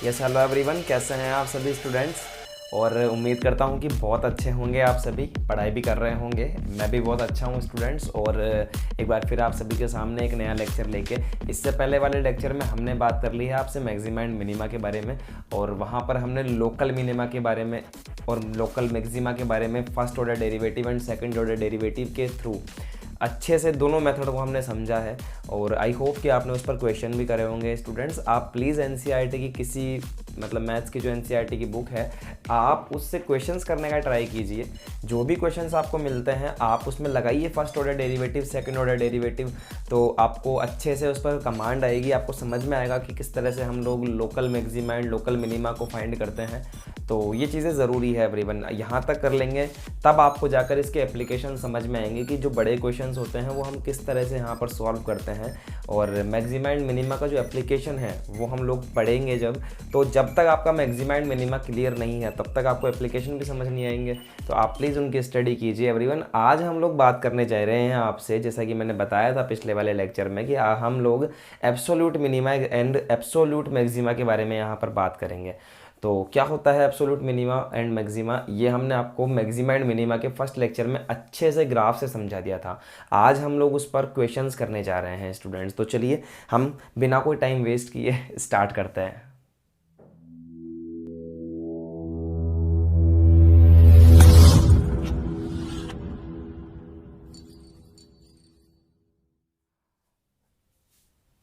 Yes hello everyone, कैसे हैं आप सभी स्टूडेंट्स। और उम्मीद करता हूं कि बहुत अच्छे होंगे आप सभी, पढ़ाई भी कर रहे होंगे। मैं भी बहुत अच्छा हूं स्टूडेंट्स। और एक बार फिर आप सभी के सामने एक नया लेक्चर लेके, इससे पहले वाले लेक्चर में हमने बात कर ली है आपसे मैक्सिमा एंड मिनिमा के बारे में, और वहाँ पर हमने लोकल मिनिमा के बारे में और लोकल मैक्सिमा के बारे में first order derivative and second order derivative के थ्रू अच्छे से दोनों मेथड को हमने समझा है। और आई होप कि आपने उस पर क्वेश्चन भी करे होंगे स्टूडेंट्स। आप प्लीज़ एनसीईआरटी की किसी मैथ्स की जो एनसीईआरटी की बुक है, आप उससे क्वेश्चंस करने का ट्राई कीजिए। जो भी क्वेश्चंस आपको मिलते हैं आप उसमें लगाइए first order derivative, second order derivative, तो आपको अच्छे से उस पर कमांड आएगी, आपको समझ में आएगा कि किस तरह से हम लोग local maxima and local minima को फाइंड करते हैं। तो ये चीज़ें ज़रूरी है एवरीवन, यहाँ तक कर लेंगे तब आपको जाकर इसके एप्लीकेशन समझ में आएंगे कि जो बड़े क्वेश्चंस होते हैं वो हम किस तरह से यहाँ पर सॉल्व करते हैं। और मैक्सिमा एंड मिनिमा का जो एप्लीकेशन है वो हम लोग पढ़ेंगे जब तक आपका मैक्सिमा एंड मिनिमा क्लियर नहीं है तब तक आपको एप्लीकेशन भी समझ नहीं आएंगे। तो आप प्लीज़ उनकी स्टडी कीजिए एवरीवन। आज हम लोग बात करने जा रहे हैं आपसे, जैसा कि मैंने बताया था पिछले वाले लेक्चर में, कि हम लोग absolute minima and absolute maxima के बारे में यहाँ पर बात करेंगे। तो क्या होता है एब्सोल्यूट मिनिमा एंड मैक्सिमा, ये हमने आपको मैक्सिमा एंड मिनिमा के फर्स्ट लेक्चर में अच्छे से ग्राफ से समझा दिया था। आज हम लोग उस पर क्वेश्चंस करने जा रहे हैं स्टूडेंट्स। तो चलिए हम बिना कोई टाइम वेस्ट किए स्टार्ट करते हैं।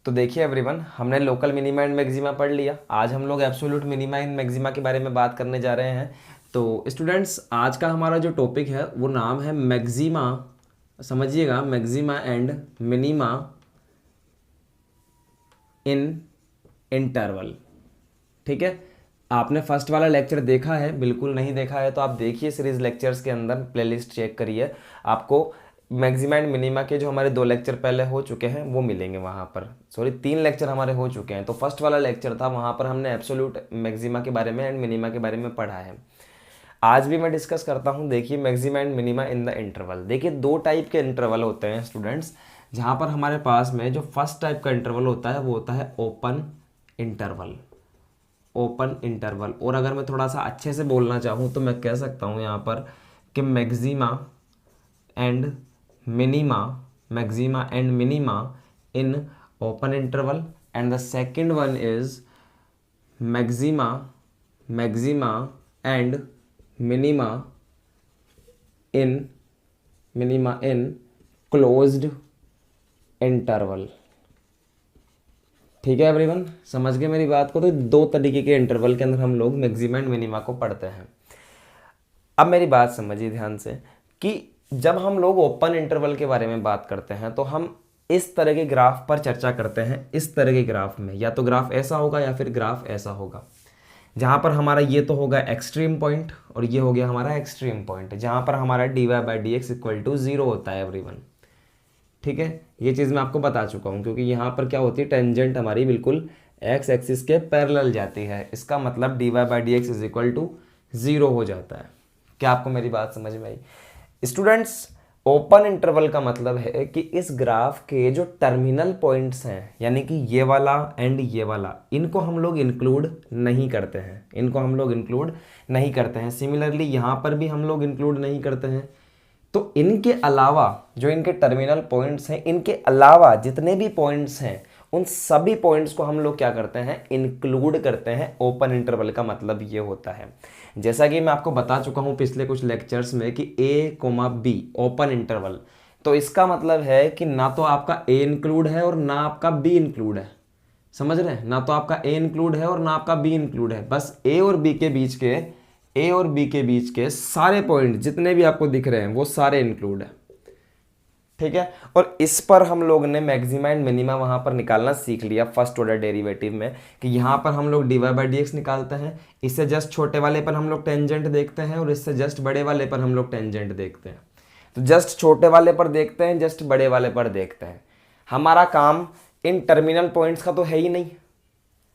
तो देखिए एवरीवन, हमने लोकल मिनिमा एंड मैक्सिमा पढ़ लिया। आज हम लोग एब्सोल्यूट मिनिमा एंड मैक्सिमा के बारे में बात करने जा रहे हैं। तो स्टूडेंट्स, आज का हमारा जो टॉपिक है वो नाम है मैक्सिमा, समझिएगा, maxima and minima in interval. ठीक है, आपने फर्स्ट वाला लेक्चर देखा है? बिल्कुल नहीं देखा है तो आप देखिए सीरीज लेक्चर्स के अंदर, प्लेलिस्ट चेक करिए, आपको मैक्सिमा एंड मिनिमा के जो हमारे 2 लेक्चर पहले हो चुके हैं वो मिलेंगे वहाँ पर। सॉरी, 3 लेक्चर हमारे हो चुके हैं। तो फर्स्ट वाला लेक्चर था, वहाँ पर हमने एब्सोल्यूट मैक्सिमा के बारे में एंड मिनिमा के बारे में पढ़ा है। आज भी मैं डिस्कस करता हूँ, देखिए, maxima and minima in the interval. देखिए 2 टाइप के इंटरवल होते हैं स्टूडेंट्स, जहाँ पर हमारे पास में जो फर्स्ट टाइप का इंटरवल होता है वो होता है ओपन इंटरवल। Open interval. और अगर मैं थोड़ा सा अच्छे से बोलना चाहूँ तो मैं कह सकता हूँ यहाँ पर कि maxima and minima in open interval, and the second one is maxima and minima in closed interval. ठीक है एवरीवन, समझ गए मेरी बात को? तो 2 तरीके के इंटरवल के अंदर हम लोग मैक्सिमा एंड मिनिमा को पढ़ते हैं। अब मेरी बात समझिए ध्यान से कि जब हम लोग ओपन इंटरवल के बारे में बात करते हैं तो हम इस तरह के ग्राफ पर चर्चा करते हैं। इस तरह के ग्राफ में या तो ग्राफ ऐसा होगा या फिर ग्राफ ऐसा होगा, जहाँ पर हमारा ये तो होगा एक्सट्रीम पॉइंट और ये हो गया हमारा एक्सट्रीम पॉइंट, जहाँ पर हमारा dy/dx इक्वल टू 0 होता है एवरीवन। ठीक है, ये चीज़ मैं आपको बता चुका हूँ, क्योंकि यहाँ पर क्या होती है, टेंजेंट हमारी बिल्कुल एक्स एक्सिस के पैरेलल जाती है। इसका मतलब dy/dx इज इक्वल टू 0 हो जाता है। क्या आपको मेरी बात समझ में आई स्टूडेंट्स? ओपन इंटरवल का मतलब है कि इस ग्राफ के जो टर्मिनल पॉइंट्स हैं, यानी कि ये वाला एंड ये वाला, इनको हम लोग इंक्लूड नहीं करते हैं। सिमिलरली यहाँ पर भी हम लोग इंक्लूड नहीं करते हैं। तो इनके अलावा जो इनके टर्मिनल पॉइंट्स हैं, इनके अलावा जितने भी पॉइंट्स हैं उन सभी पॉइंट्स को हम लोग क्या करते हैं, इंक्लूड करते हैं। ओपन इंटरवल का मतलब ये होता है, जैसा कि मैं आपको बता चुका हूं पिछले कुछ लेक्चर्स में, कि a, b ओपन इंटरवल। तो इसका मतलब है कि ना तो आपका a इंक्लूड है और ना आपका b इंक्लूड है। समझ रहे हैं? ना तो आपका a इंक्लूड है और ना आपका b इंक्लूड है। बस a और b के बीच के सारे पॉइंट जितने भी आपको दिख रहे हैं वो सारे इंक्लूड है। ठीक है, और इस पर हम लोग ने मैक्सिमा एंड मिनिमा वहाँ पर निकालना सीख लिया फर्स्ट ऑर्डर डेरिवेटिव में, कि यहाँ पर हम लोग dy/dx निकालते हैं, इससे जस्ट छोटे वाले पर हम लोग टेंजेंट देखते हैं और इससे जस्ट बड़े वाले पर हम लोग टेंजेंट देखते हैं। तो जस्ट छोटे वाले पर देखते हैं, जस्ट बड़े वाले पर देखते हैं। हमारा काम इन टर्मिनल पॉइंट्स का तो है ही नहीं,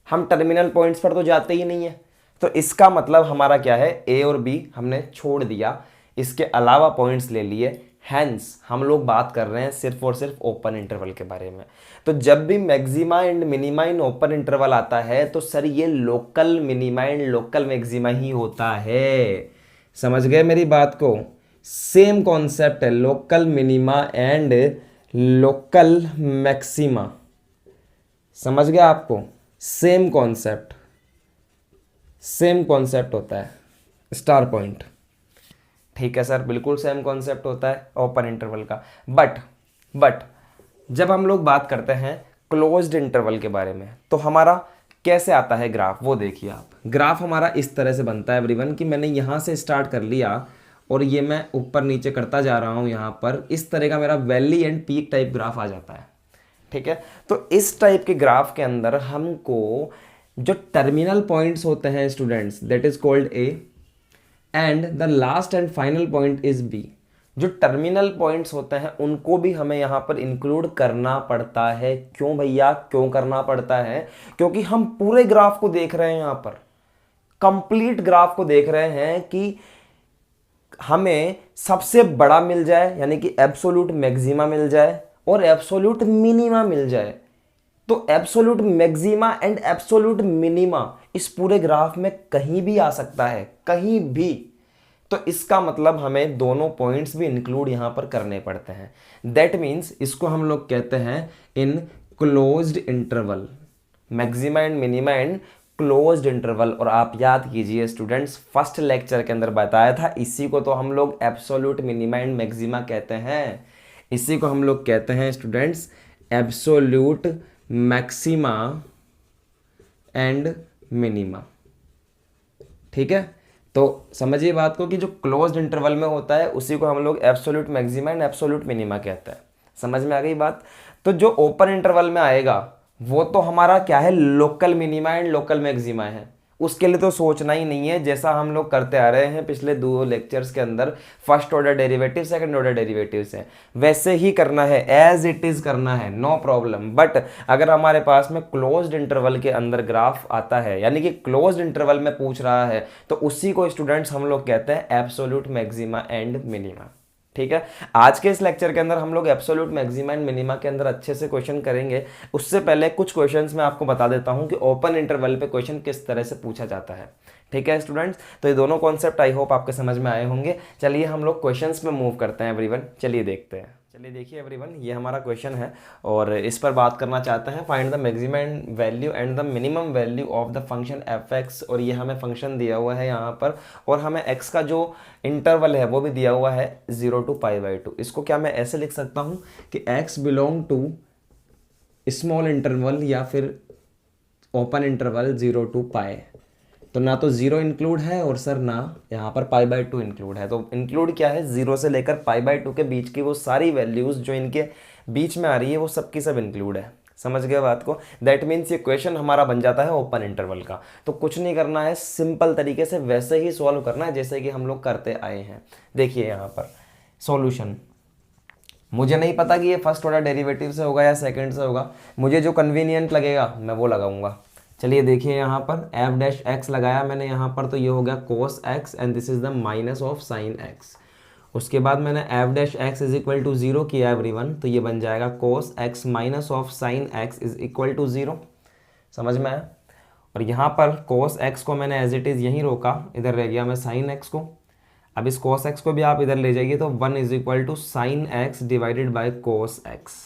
हम टर्मिनल पॉइंट्स पर तो जाते ही नहीं है। तो इसका मतलब हमारा क्या है, ए और बी हमने छोड़ दिया, इसके अलावा पॉइंट्स ले लिए। हैंस हम लोग बात कर रहे हैं सिर्फ और सिर्फ ओपन इंटरवल के बारे में। तो जब भी maxima and minima in open interval आता है तो सर ये local minima and local maxima ही होता है। समझ गए मेरी बात को? सेम कॉन्सेप्ट है, local minima and local maxima. समझ गया आपको? सेम कॉन्सेप्ट होता है स्टार पॉइंट। ठीक है सर, बिल्कुल सेम कॉन्सेप्ट होता है ओपन इंटरवल का। बट जब हम लोग बात करते हैं क्लोज्ड इंटरवल के बारे में तो हमारा कैसे आता है ग्राफ, वो देखिए आप। ग्राफ हमारा इस तरह से बनता है एवरीवन कि मैंने यहाँ से स्टार्ट कर लिया और ये मैं ऊपर नीचे करता जा रहा हूँ। यहाँ पर इस तरह का मेरा valley and peak type graph आ जाता है। ठीक है, तो इस टाइप के ग्राफ के अंदर हमको जो टर्मिनल पॉइंट्स होते हैं students, that is called A and the last end final point is B. जो टर्मिनल पॉइंट्स होते हैं उनको भी हमें यहाँ पर इंक्लूड करना पड़ता है। क्यों भैया, क्यों करना पड़ता है? क्योंकि हम पूरे ग्राफ को देख रहे हैं, यहाँ पर कंप्लीट ग्राफ को देख रहे हैं कि हमें सबसे बड़ा मिल जाए यानी कि एब्सोल्यूट मैक्सिमा मिल जाए और एब्सोल्यूट मिनिमा मिल जाए। तो absolute maxima and absolute minima इस पूरे ग्राफ में कहीं भी आ सकता है, कहीं भी। तो इसका मतलब हमें दोनों पॉइंट्स भी इंक्लूड यहां पर करने पड़ते हैं। दैट मीन्स इसको हम लोग कहते हैं इन closed interval, maxima and minima and closed interval. और आप याद कीजिए स्टूडेंट्स, फर्स्ट लेक्चर के अंदर बताया था, इसी को तो हम लोग एब्सोल्यूट मिनिमा एंड मैक्सिमा कहते हैं। इसी को हम लोग कहते हैं students absolute maxima and minima. ठीक है, तो समझिए बात को कि जो क्लोज्ड इंटरवल में होता है उसी को हम लोग absolute maxima and absolute minima कहते हैं। समझ में आ गई बात? तो जो ओपन इंटरवल में आएगा वो तो हमारा क्या है, local minima and local maxima है। उसके लिए तो सोचना ही नहीं है, जैसा हम लोग करते आ रहे हैं पिछले 2 लेक्चर्स के अंदर, first order derivative second order derivatives हैं, वैसे ही करना है, एज इट इज करना है, नो प्रॉब्लम। बट अगर हमारे पास में क्लोज्ड इंटरवल के अंदर ग्राफ आता है यानी कि क्लोज्ड इंटरवल में पूछ रहा है तो उसी को स्टूडेंट्स हम लोग कहते हैं एब्सोल्यूट मैक्सिमा एंड मिनिमा। ठीक है, आज के इस लेक्चर के अंदर हम लोग एब्सोल्यूट मैक्सिमा एंड मिनिमा के अंदर अच्छे से क्वेश्चन करेंगे। उससे पहले कुछ क्वेश्चंस मैं आपको बता देता हूं कि ओपन इंटरवल पे क्वेश्चन किस तरह से पूछा जाता है। ठीक है स्टूडेंट्स, तो ये दोनों कॉन्सेप्ट आई होप आपके समझ में आए होंगे। चलिए हम लोग क्वेश्चंस में मूव करते हैं एवरीवन। चलिए देखते हैं। चलिए देखिए एवरीवन, ये हमारा क्वेश्चन है और इस पर बात करना चाहते हैं find the maximum value and the minimum value of the function F x. और ये हमें फंक्शन दिया हुआ है यहाँ पर और हमें एक्स का जो इंटरवल है वो भी दिया हुआ है 0 to π/2। इसको क्या मैं ऐसे लिख सकता हूँ कि x belong to small interval या फिर ओपन इंटरवल 0 to π। तो ना तो 0 इंक्लूड है और सर ना यहाँ पर π/2 इंक्लूड है। तो इंक्लूड क्या है, 0 से लेकर π/2 के बीच की वो सारी वैल्यूज़ जो इनके बीच में आ रही है वो सब की सब इंक्लूड है। समझ गए बात को? दैट मीन्स ये क्वेश्चन हमारा बन जाता है ओपन इंटरवल का। तो कुछ नहीं करना है, सिंपल तरीके से वैसे ही सॉल्व करना है जैसे कि हम लोग करते आए हैं। देखिए यहाँ पर सॉल्यूशन, मुझे नहीं पता कि ये फर्स्ट ऑर्डर डेरिवेटिव से होगा या सेकंड से होगा, मुझे जो कन्वीनियंट लगेगा मैं वो लगाऊंगा। चलिए देखिए यहाँ पर एफ डैश एक्स लगाया मैंने यहाँ पर, तो ये हो गया cos x and this is the minus of sine x. उसके बाद मैंने F dash x is equal to 0 किया एवरीवन, तो ये बन जाएगा cos x minus of sine x is equal to 0। समझ में आया? और यहाँ पर कोस एक्स को मैंने एज इट इज़ यहीं रोका, इधर रह गया मैं साइन एक्स को। अब इस कोस एक्स को भी आप इधर ले जाइए तो 1 is equal to sine x divided by cos x.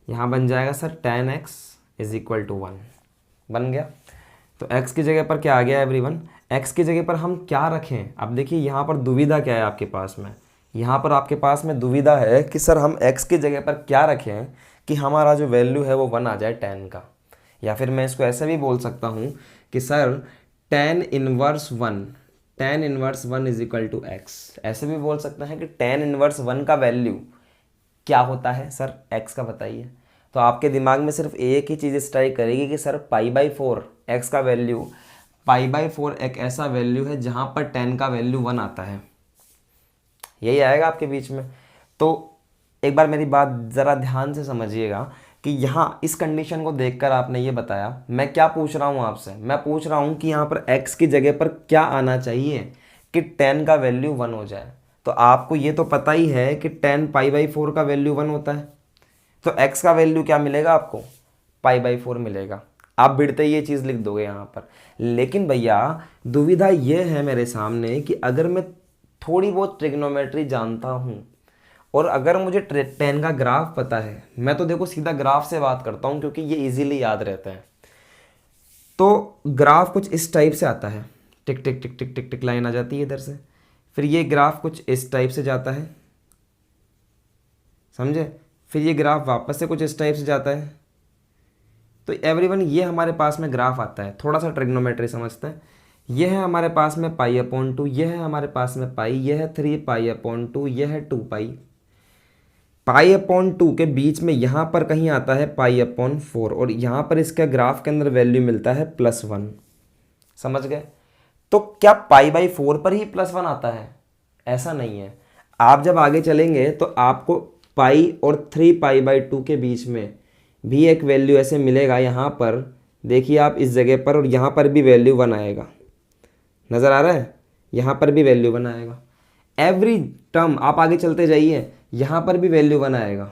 यहाँ बन जाएगा sir tan x is equal to 1 बन गया। तो x की जगह पर क्या आ गया एवरीवन, x की जगह पर हम क्या रखें? अब देखिए यहाँ पर दुविधा क्या है आपके पास में, यहाँ पर आपके पास में दुविधा है कि सर हम x की जगह पर क्या रखें कि हमारा जो वैल्यू है वो 1 आ जाए tan का। या फिर मैं इसको ऐसे भी बोल सकता हूँ कि sir tan inverse 1 is equal to x। ऐसे भी बोल सकते हैं कि tan इनवर्स 1 का वैल्यू क्या होता है सर, x का बताइए। तो आपके दिमाग में सिर्फ एक ही चीज़ स्ट्राइक करेगी कि सर π/4 x का वैल्यू, π/4 एक ऐसा वैल्यू है जहाँ पर tan का वैल्यू 1 आता है, यही आएगा आपके बीच में। तो एक बार मेरी बात ज़रा ध्यान से समझिएगा कि यहाँ इस कंडीशन को देखकर आपने ये बताया, मैं क्या पूछ रहा हूँ आपसे, मैं पूछ रहा हूँ कि यहाँ पर x की जगह पर क्या आना चाहिए कि tan का वैल्यू 1 हो जाए। तो आपको ये तो पता ही है कि 10π/4 का वैल्यू 1 होता है, तो x का वैल्यू क्या मिलेगा आपको, π/4 मिलेगा। आप बिड़ते ये चीज़ लिख दोगे यहाँ पर। लेकिन भैया दुविधा ये है मेरे सामने कि अगर मैं थोड़ी बहुत ट्रिग्नोमेट्री जानता हूँ और अगर मुझे 10 का ग्राफ पता है, मैं तो देखो सीधा ग्राफ से बात करता हूँ क्योंकि ये इजीली याद रहता है। तो ग्राफ कुछ इस टाइप से आता है, टिक टिक टिक टिक टिक टिक लाइन आ जाती है इधर से, फिर ये ग्राफ कुछ इस टाइप से जाता है, समझे, फिर ये ग्राफ वापस से कुछ इस टाइप से जाता है। तो एवरीवन ये हमारे पास में ग्राफ आता है, थोड़ा सा ट्रिग्नोमेट्री समझते हैं। यह है हमारे पास में π/2, यह है हमारे पास में पाई, यह है 3π/2, यह है 2π। π/2 के बीच में यहाँ पर कहीं आता है π/4 और यहाँ पर इसका ग्राफ के अंदर वैल्यू मिलता है +1। समझ गए। तो क्या π/4 पर ही +1 आता है, ऐसा नहीं है। आप जब आगे चलेंगे तो आपको पाई और 3π/2 के बीच में भी एक वैल्यू ऐसे मिलेगा। यहाँ पर देखिए आप इस जगह पर, और यहाँ पर भी वैल्यू 1 आएगा, नज़र आ रहा है, यहाँ पर भी वैल्यू 1 आएगा। एवरी टर्म आप आगे चलते जाइए, यहाँ पर भी वैल्यू 1 आएगा,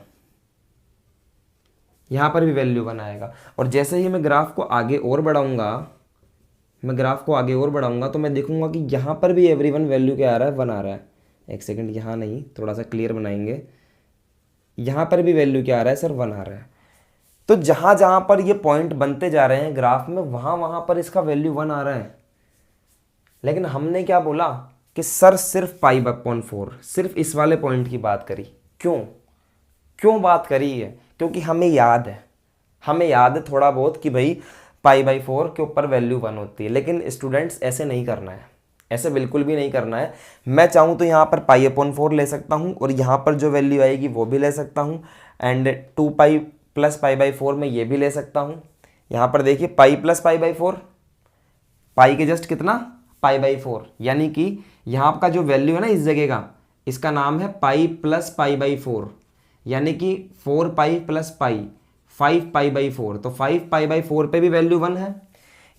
यहाँ पर भी वैल्यू 1 आएगा। और जैसे ही मैं ग्राफ को आगे और बढ़ाऊंगा, तो मैं देखूंगा कि यहाँ पर भी एवरीवन वैल्यू क्या आ रहा है, 1 आ रहा है। एक सेकंड, यहाँ नहीं, थोड़ा सा क्लियर बनाएंगे। यहाँ पर भी वैल्यू क्या आ रहा है सर, 1 आ रहा है। तो जहाँ जहाँ पर ये पॉइंट बनते जा रहे हैं ग्राफ में, वहाँ पर इसका वैल्यू 1 आ रहा है। लेकिन हमने क्या बोला कि सर सिर्फ π/4, सिर्फ इस वाले पॉइंट की बात करी। क्यों बात करी है, क्योंकि हमें याद है थोड़ा बहुत कि भाई π/4 के ऊपर वैल्यू 1 होती है। लेकिन स्टूडेंट्स ऐसे नहीं करना है, ऐसे बिल्कुल भी नहीं करना है। मैं चाहूँ तो यहाँ पर π/4 ले सकता हूँ और यहाँ पर जो वैल्यू आएगी वो भी ले सकता हूँ, एंड 2π + π/4 में ये भी ले सकता हूँ। यहाँ पर देखिए π + π/4, पाई के जस्ट कितना, π/4, यानी कि यहाँ का जो वैल्यू है ना इस जगह का, इसका नाम है π + π/4, यानी कि 4π + π, 5π/4। तो 5π/4 पे भी वैल्यू 1 है।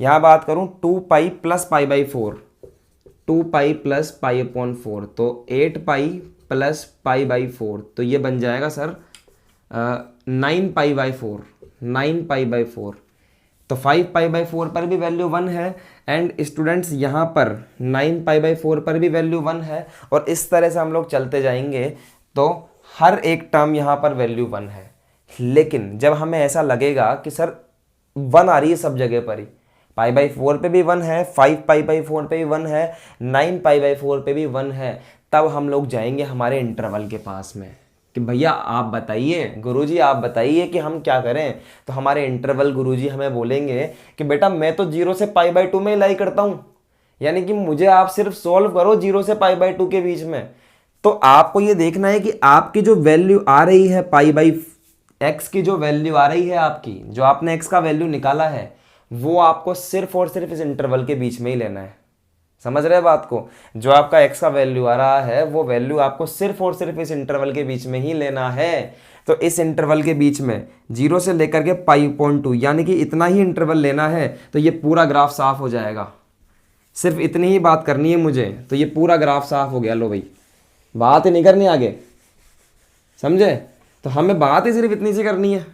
यहाँ बात करूँ 2π + π/4, 2π + π/4, तो 8π + π/4, तो ये बन जाएगा सर 9π/4, 9π/4। तो 5π/4 पर भी वैल्यू 1 है, एंड स्टूडेंट्स यहाँ पर 9π/4 पर भी वैल्यू 1 है। और इस तरह से हम लोग चलते जाएंगे तो हर एक टर्म यहाँ पर वैल्यू 1 है। लेकिन जब हमें ऐसा लगेगा कि सर 1 आ रही है सब जगह पर ही, π/4 पे भी 1 है, 5π/4 पे भी 1 है, 9π/4 पे भी 1 है, तब हम लोग जाएंगे हमारे इंटरवल के पास में कि भैया आप बताइए, गुरुजी आप बताइए कि हम क्या करें। तो हमारे इंटरवल गुरुजी हमें बोलेंगे कि बेटा मैं तो 0 से π/2 में लाई करता हूँ, यानी कि मुझे आप सिर्फ सॉल्व करो 0 से π/2 के बीच में। तो आपको ये देखना है कि आपकी जो वैल्यू आ रही है π/x की जो वैल्यू आ रही है आपकी, जो आपने x का वैल्यू निकाला है, वो आपको सिर्फ और सिर्फ इस इंटरवल के बीच में ही लेना है। समझ रहे हैं बात को। जो आपका x का वैल्यू आ रहा है वो वैल्यू आपको सिर्फ और सिर्फ इस इंटरवल के बीच में ही लेना है। तो इस इंटरवल के बीच में 0 से लेकर के π/2 यानी कि इतना ही इंटरवल लेना है, तो ये पूरा ग्राफ साफ हो जाएगा। सिर्फ इतनी ही बात करनी है मुझे, तो ये पूरा ग्राफ साफ हो गया। लो भाई, बात ही नहीं करनी आगे, समझे। तो हमें बात ही सिर्फ इतनी सी करनी है।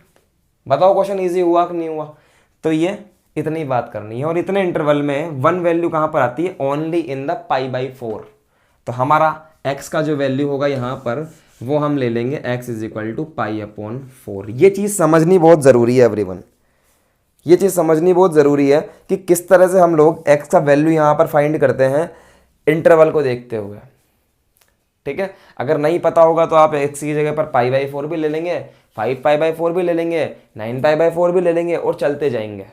बताओ क्वेश्चन ईजी हुआ कि नहीं हुआ। तो ये इतनी बात करनी है। और इतने इंटरवल में 1 वैल्यू कहाँ पर आती है, ओनली इन द π/4। तो हमारा x का जो वैल्यू होगा यहाँ पर वो हम ले लेंगे x = π/4। ये चीज़ समझनी बहुत ज़रूरी है एवरीवन, ये चीज़ समझनी बहुत ज़रूरी है कि किस तरह से हम लोग x का वैल्यू यहाँ पर फाइंड करते हैं इंटरवल को देखते हुए। ठीक है, अगर नहीं पता होगा तो आप x की जगह पर π/4 भी ले लेंगे, 5π/4 भी ले लेंगे, 9π/4 भी ले लेंगे और चलते जाएंगे।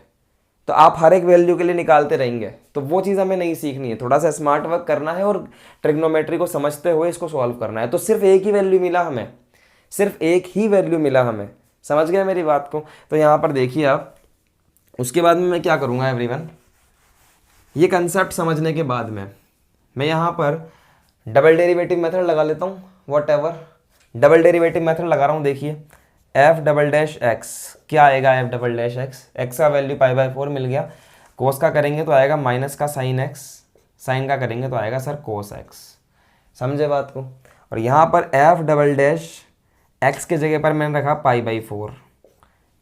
तो आप हर एक वैल्यू के लिए निकालते रहेंगे। तो वो चीज़ हमें नहीं सीखनी है, थोड़ा सा स्मार्ट वर्क करना है और ट्रिग्नोमेट्री को समझते हुए इसको सॉल्व करना है। तो सिर्फ एक ही वैल्यू मिला हमें, सिर्फ एक ही वैल्यू मिला हमें। समझ गए मेरी बात को। तो यहाँ पर देखिए आप, उसके बाद में मैं क्या करूँगा एवरीवन, ये कंसेप्ट समझने के बाद में मैं यहाँ पर डबल डेरिवेटिव मेथड लगा लेता हूँ। What ever double derivative method लगा रहा हूँ। देखिए f'(x) क्या आएगा, f'(x), x का वैल्यू π/4 मिल गया। कोस का करेंगे तो आएगा माइनस का साइन x, साइन का करेंगे तो आएगा सर कोस x। समझे बात को। और यहाँ पर एफ डबल डैश एक्स के जगह पर मैंने रखा π/4,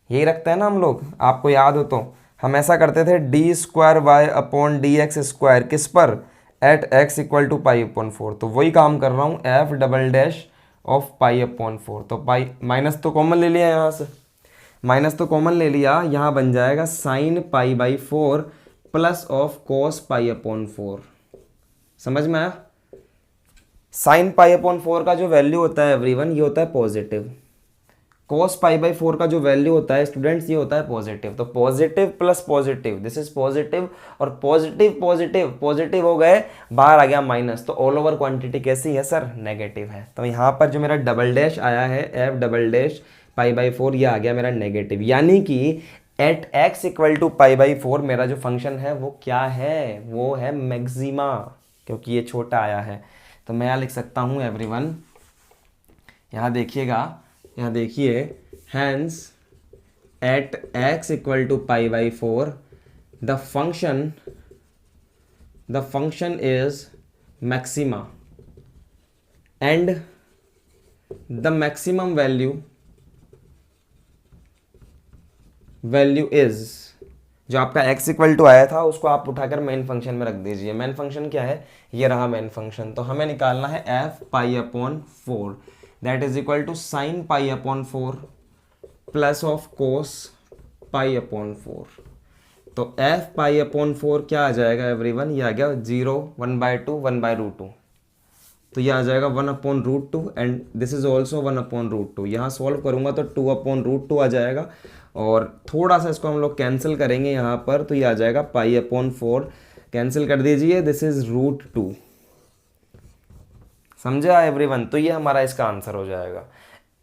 यही रखते हैं ना हम लोग, आपको याद हो तो हम ऐसा करते थे d²y/dx², किस पर, एट x इक्वल टू π/4। तो वही काम कर रहा हूँ, एफ डबल डैश ऑफ π/4। तो पाई माइनस तो कॉमन ले लिया, यहाँ से माइनस तो कॉमन ले लिया, यहाँ बन जाएगा sin π/4 प्लस ऑफ cos π/4। समझ में आया। sin π/4 का जो वैल्यू होता है एवरीवन, ये होता है पॉजिटिव। cos π/4 का जो वैल्यू होता है स्टूडेंट्स, ये होता है पॉजिटिव। तो positive plus positive, this is positive, और पॉजिटिव पॉजिटिव पॉजिटिव हो गए, बाहर आ गया माइनस, तो ऑल ओवर क्वांटिटी कैसी है सर, नेगेटिव है। तो यहाँ पर जो मेरा डबल डैश आया है एफ डबल डैश π/4, ये आ गया मेरा नेगेटिव, यानी कि एट x इक्वल टू π/4 मेरा जो फंक्शन है वो क्या है, वो है मैक्सिमा, क्योंकि ये छोटा आया है। तो मैं यहाँ लिख सकता हूँ एवरीवन, यहाँ देखिएगा, यहाँ देखिए, hence at x equal to π/4 the function is maxima and the maximum value is, जो आपका x इक्वल टू आया था उसको आप उठाकर मेन फंक्शन में रख दीजिए। मेन फंक्शन क्या है, ये रहा मेन फंक्शन। तो हमें निकालना है F π/4 that is equal to sine π/4 plus of cos π/4। तो एफ π/4 क्या आ जाएगा एवरीवन, ये आ गया 0, 1/2, 1/√2। तो ये आ जाएगा 1/√2 एंड दिस इज ऑल्सो 1/√2। यहाँ सॉल्व करूँगा तो 2/√2 आ जाएगा, और थोड़ा सा इसको हम लोग कैंसिल करेंगे यहाँ पर, तो ये आ जाएगा π/4, कैंसिल कर दीजिए, दिस इज √2। समझा एवरीवन। तो ये हमारा इसका आंसर हो जाएगा।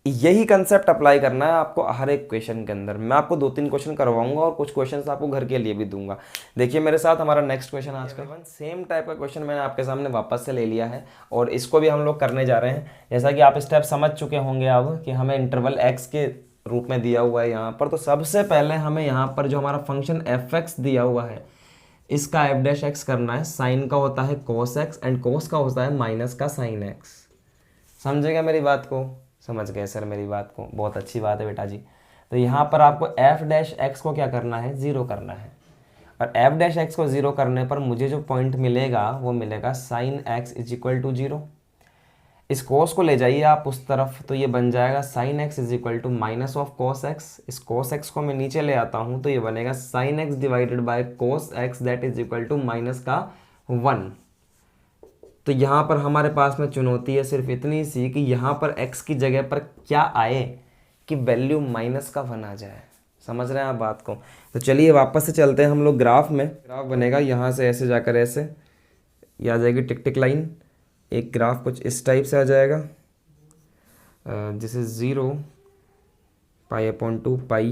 यही कंसेप्ट अप्लाई करना है आपको हर एक क्वेश्चन के अंदर। मैं आपको 2-3 क्वेश्चन करवाऊंगा और कुछ क्वेश्चंस आपको घर के लिए भी दूंगा। देखिए मेरे साथ हमारा नेक्स्ट क्वेश्चन आज का सेम टाइप का क्वेश्चन मैंने आपके सामने वापस से ले लिया है, और इसको भी हम लोग करने जा रहे हैं। जैसा कि आप स्टेप समझ चुके होंगे अब कि हमें इंटरवल एक्स के रूप में दिया हुआ है यहाँ पर। तो सबसे पहले हमें यहाँ पर जो हमारा फंक्शन एफ एक्स दिया हुआ है, इसका एफ डैश एक्स करना है। साइन का होता है कोस एक्स एंड कोस का होता है माइनस का साइन एक्स। समझेगा मेरी बात को, समझ गए सर मेरी बात को, बहुत अच्छी बात है बेटा जी। तो यहाँ पर आपको एफ डैश एक्स को क्या करना है, 0 करना है, और एफ डैश एक्स को 0 करने पर मुझे जो पॉइंट मिलेगा वो मिलेगा sine x is equal to 0। इस कोस को ले जाइए आप उस तरफ, तो ये बन जाएगा sine x is equal to minus of cos x. इस कोस एक्स को मैं नीचे ले आता हूँ, तो ये बनेगा sine x divided by cos x that is equal to minus का 1। तो यहाँ पर हमारे पास में चुनौती है सिर्फ इतनी सी कि यहाँ पर x की जगह पर क्या आए कि वैल्यू माइनस का 1 आ जाए। समझ रहे हैं आप बात को। तो चलिए वापस से चलते हैं हम लोग ग्राफ में। ग्राफ बनेगा यहाँ से ऐसे जाकर ऐसे, ये आ जाएगी टिक टिक लाइन। एक ग्राफ कुछ इस टाइप से आ जाएगा, this is 0 π/2 pi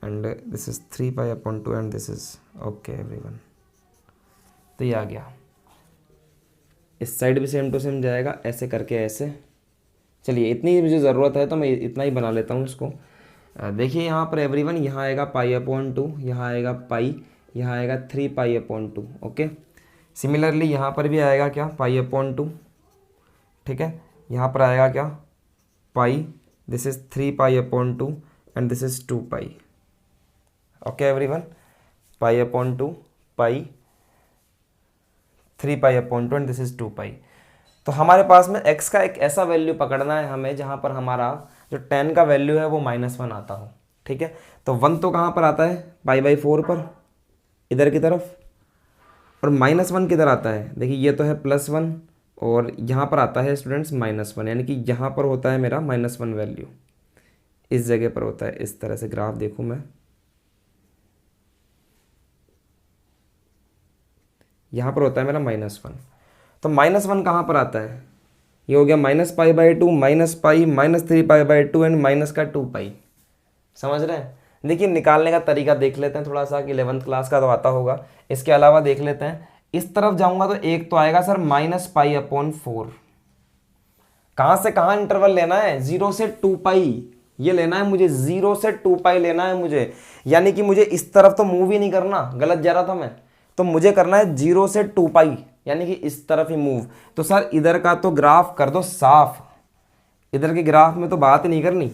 and this is 3 π/2 and this is okay everyone. तो ये आ गया, इस साइड भी सेम टू सेम जाएगा ऐसे करके ऐसे। चलिए इतनी मुझे ज़रूरत है तो मैं इतना ही बना लेता हूँ इसको। देखिए यहाँ पर एवरीवन, यहाँ आएगा π/2, यहाँ आएगा पाई, यहाँ आएगा 3 π/2। ओके, सिमिलरली यहाँ पर भी आएगा क्या, π/2। ठीक है, यहाँ पर आएगा क्या, pi, this is 3 π/2 and this is 2 pi. Okay everyone, π/2 pi, 3 π/2 and this is 2 pi. तो हमारे पास में x का एक ऐसा वैल्यू पकड़ना है हमें जहाँ पर हमारा जो tan का वैल्यू है वो -1 आता हो। ठीक है, तो 1 तो कहाँ पर आता है, π/4 पर, इधर की तरफ, और -1 किधर आता है, देखिए ये तो है +1 और यहाँ पर आता है स्टूडेंट्स -1, यानी कि यहाँ पर होता है मेरा -1 वैल्यू, इस जगह पर होता है। इस तरह से ग्राफ देखूँ मैं, यहाँ पर होता है मेरा -1। तो -1 कहाँ पर आता है, ये हो गया -π/2, -पाई, -3 π/2 एंड माइनस का 2 पाई। समझ रहे हैं। देखिए निकालने का तरीका देख लेते हैं थोड़ा सा, कि 11th क्लास का तो आता होगा। इसके अलावा देख लेते हैं, इस तरफ जाऊंगा तो एक तो आएगा सर -π/4। कहाँ से कहाँ इंटरवल लेना है, 0 से 2 पाई ये लेना है मुझे, 0 से 2 पाई लेना है मुझे। यानी कि मुझे इस तरफ तो मूव ही नहीं करना, गलत जा रहा था मैं, तो मुझे करना है 0 से 2 पाई। यानी कि इस तरफ ही मूव। तो सर इधर का तो ग्राफ कर दो साफ, इधर के ग्राफ में तो बात ही नहीं करनी,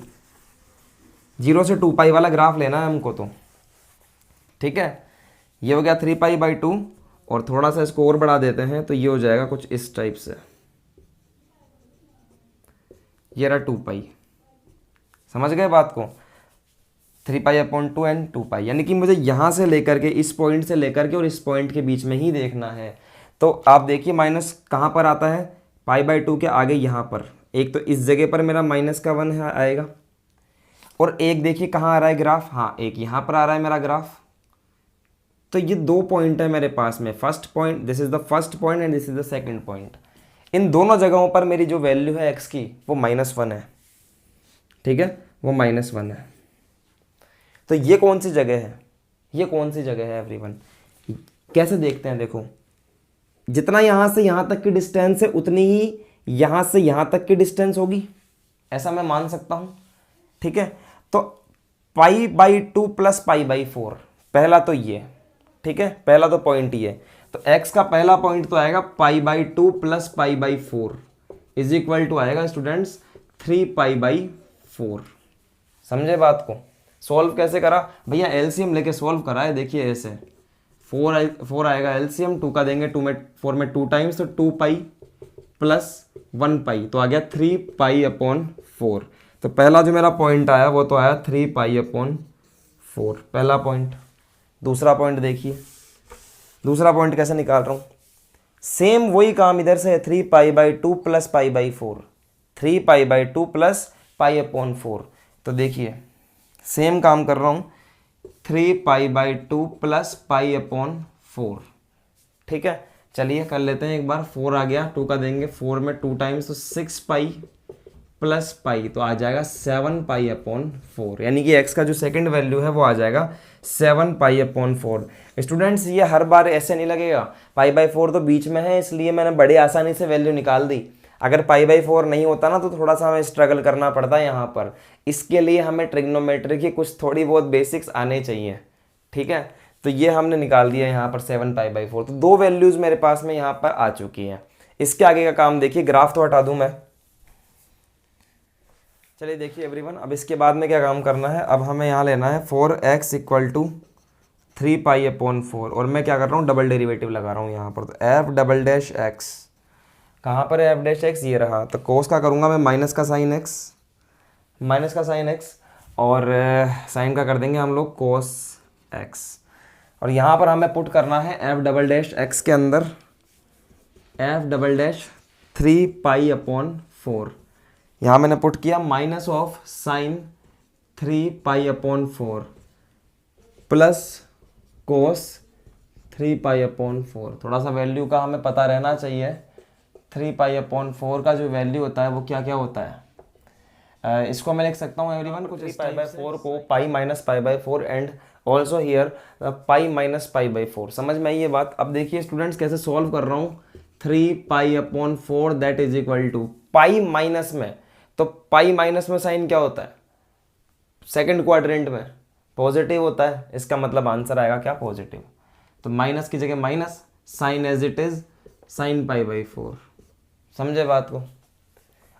0 से 2 पाई वाला ग्राफ लेना है हमको तो। ठीक है, ये हो गया 3 पाई/2 और थोड़ा सा इसको और बढ़ा देते हैं तो ये हो जाएगा कुछ इस टाइप से, ये रहा 2 पाई। समझ गए बात को, 3 पाई/2 एंड 2 पाई, यानी कि मुझे यहाँ से लेकर के, इस पॉइंट से लेकर के और इस पॉइंट के बीच में ही देखना है। तो आप देखिए माइनस कहाँ पर आता है, पाई/2 के आगे यहाँ पर, एक तो इस जगह पर मेरा -1 है आएगा, और एक देखिए कहाँ आ रहा है ग्राफ, हाँ एक यहाँ पर आ रहा है मेरा ग्राफ। तो ये 2 पॉइंट है मेरे पास में, first point, this is the first point and this is the second point. इन दोनों जगहों पर मेरी जो वैल्यू है x की वो -1 है। ठीक है, वो -1 है। तो ये कौन सी जगह है, ये कौन सी जगह है एवरीवन, कैसे देखते हैं, देखो जितना यहाँ से यहाँ तक की डिस्टेंस है उतनी ही यहाँ से यहाँ तक की डिस्टेंस होगी, ऐसा मैं मान सकता हूँ। ठीक है, तो पाई/2 प्लस पाई/4, पहला तो ये, ठीक है, पहला तो पॉइंट ये, तो x का पहला पॉइंट तो आएगा पाई/2 प्लस पाई/4 इज इक्वल टू आएगा स्टूडेंट्स 3 पाई/4। समझे बात को, सॉल्व कैसे करा भैया, एलसीएम लेके सॉल्व करा है। देखिए ऐसे 4 आएगा एलसीएम, 2 का देंगे, 4 में 2 टाइम्स, तो 2 पाई प्लस 1 पाई, तो आ गया 3 पाई/4। तो पहला जो मेरा पॉइंट आया वो तो आया 3 पाई/4, पहला पॉइंट। दूसरा पॉइंट देखिए, दूसरा पॉइंट कैसे निकाल रहा हूँ, सेम वही काम इधर से है, 3 पाई/2 प्लस पाई/4, 3 पाई/2 प्लस पाई/4। तो देखिए सेम काम कर रहा हूँ, 3 पाई/2 प्लस पाई/4। ठीक है, चलिए कर लेते हैं एक बार, 4 आ गया, 2 का देंगे, 4 में 2 टाइम्स, तो 6 पाई प्लस पाई, तो आ जाएगा 7 पाई/4, यानी कि x का जो सेकंड वैल्यू है वो आ जाएगा 7 पाई/4। स्टूडेंट्स ये हर बार ऐसे नहीं लगेगा, पाई/4 तो बीच में है इसलिए मैंने बड़े आसानी से वैल्यू निकाल दी। अगर पाई/4 नहीं होता ना तो थोड़ा सा हमें स्ट्रगल करना पड़ता है यहाँ पर, इसके लिए हमें ट्रिग्नोमेट्री की कुछ थोड़ी बहुत बेसिक्स आने चाहिए। ठीक है, तो ये हमने निकाल दिया यहाँ पर 7 पाई/4, तो 2 वैल्यूज़ मेरे पास में यहाँ पर आ चुकी हैं। इसके आगे का काम देखिए, ग्राफ तो हटा दूँ मैं, चलिए देखिए एवरीवन, अब इसके बाद में क्या काम करना है, अब हमें यहाँ लेना है 4x = 3 पाई/4, और मैं क्या कर रहा हूँ, डबल डेरिवेटिव लगा रहा हूँ यहाँ पर, तो f'(x), कहाँ पर है f'(x), ये रहा, तो कोस का करूँगा मैं माइनस का साइन x, और साइन का कर देंगे हम लोग कोस x, और यहाँ पर हमें पुट करना है f'(x) के अंदर f'(3 पाई/4), यहाँ मैंने पुट किया माइनस ऑफ साइन 3 पाई/4 प्लस कोस 3 पाई/4। थोड़ा सा वैल्यू का हमें पता रहना चाहिए, 3 पाई/4 का जो वैल्यू होता है वो क्या क्या होता है। इसको मैं लिख सकता हूँ एवरीवन कुछ 3 पाई/4 को पाई माइनस पाई/4 and also here pi minus पाई/4। समझ में आई ये बात। अब देखिए स्टूडेंट्स कैसे सॉल्व कर रहा हूँ, 3 पाई/4 that is equal to pi minus में, तो पाई माइनस में साइन क्या होता है, सेकंड क्वाड्रेंट में पॉजिटिव होता है, इसका मतलब आंसर आएगा क्या, पॉजिटिव। तो माइनस की जगह minus, sine as it is sine पाई/4। समझे बात को।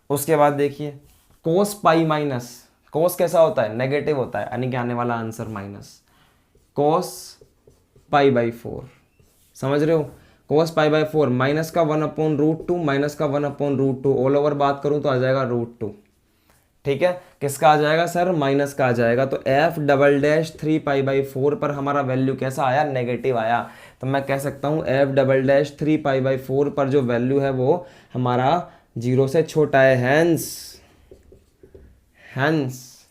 उसके बाद देखिए कोस पाई माइनस, कोस कैसा होता है, नेगेटिव होता है, यानी कि आने वाला आंसर माइनस कोस पाई/4। समझ रहे हो, कोस पाई/4 माइनस का 1/√2, माइनस का 1/√2, ऑल ओवर बात करूं तो आ जाएगा √2। ठीक है, किसका आ जाएगा सर, माइनस का आ जाएगा। तो f'(3 पाई/4 पर हमारा वैल्यू कैसा आया, नेगेटिव आया। तो मैं कह सकता हूँ f'(3 पाई/4 पर जो वैल्यू है वो हमारा 0 से छोटा है, हैंस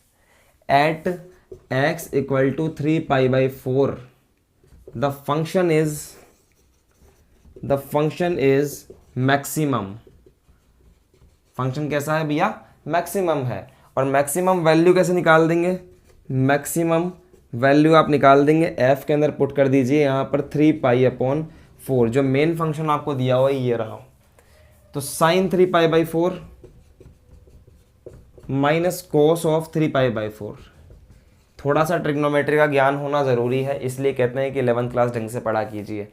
एट x = 3 पाई/4 the function is maximum. Function कैसा है भैया, मैक्सिमम है। और मैक्सिमम वैल्यू कैसे निकाल देंगे, मैक्सिमम वैल्यू आप निकाल देंगे f के अंदर पुट कर दीजिए यहाँ पर 3 पाई/4, जो मेन फंक्शन आपको दिया हुआ है ये रहा। तो साइन 3 पाई/4 माइनस कोस ऑफ 3 पाई/4। थोड़ा सा ट्रिग्नोमेट्री का ज्ञान होना ज़रूरी है, इसलिए कहते हैं कि 11th क्लास ढंग से पढ़ा कीजिए।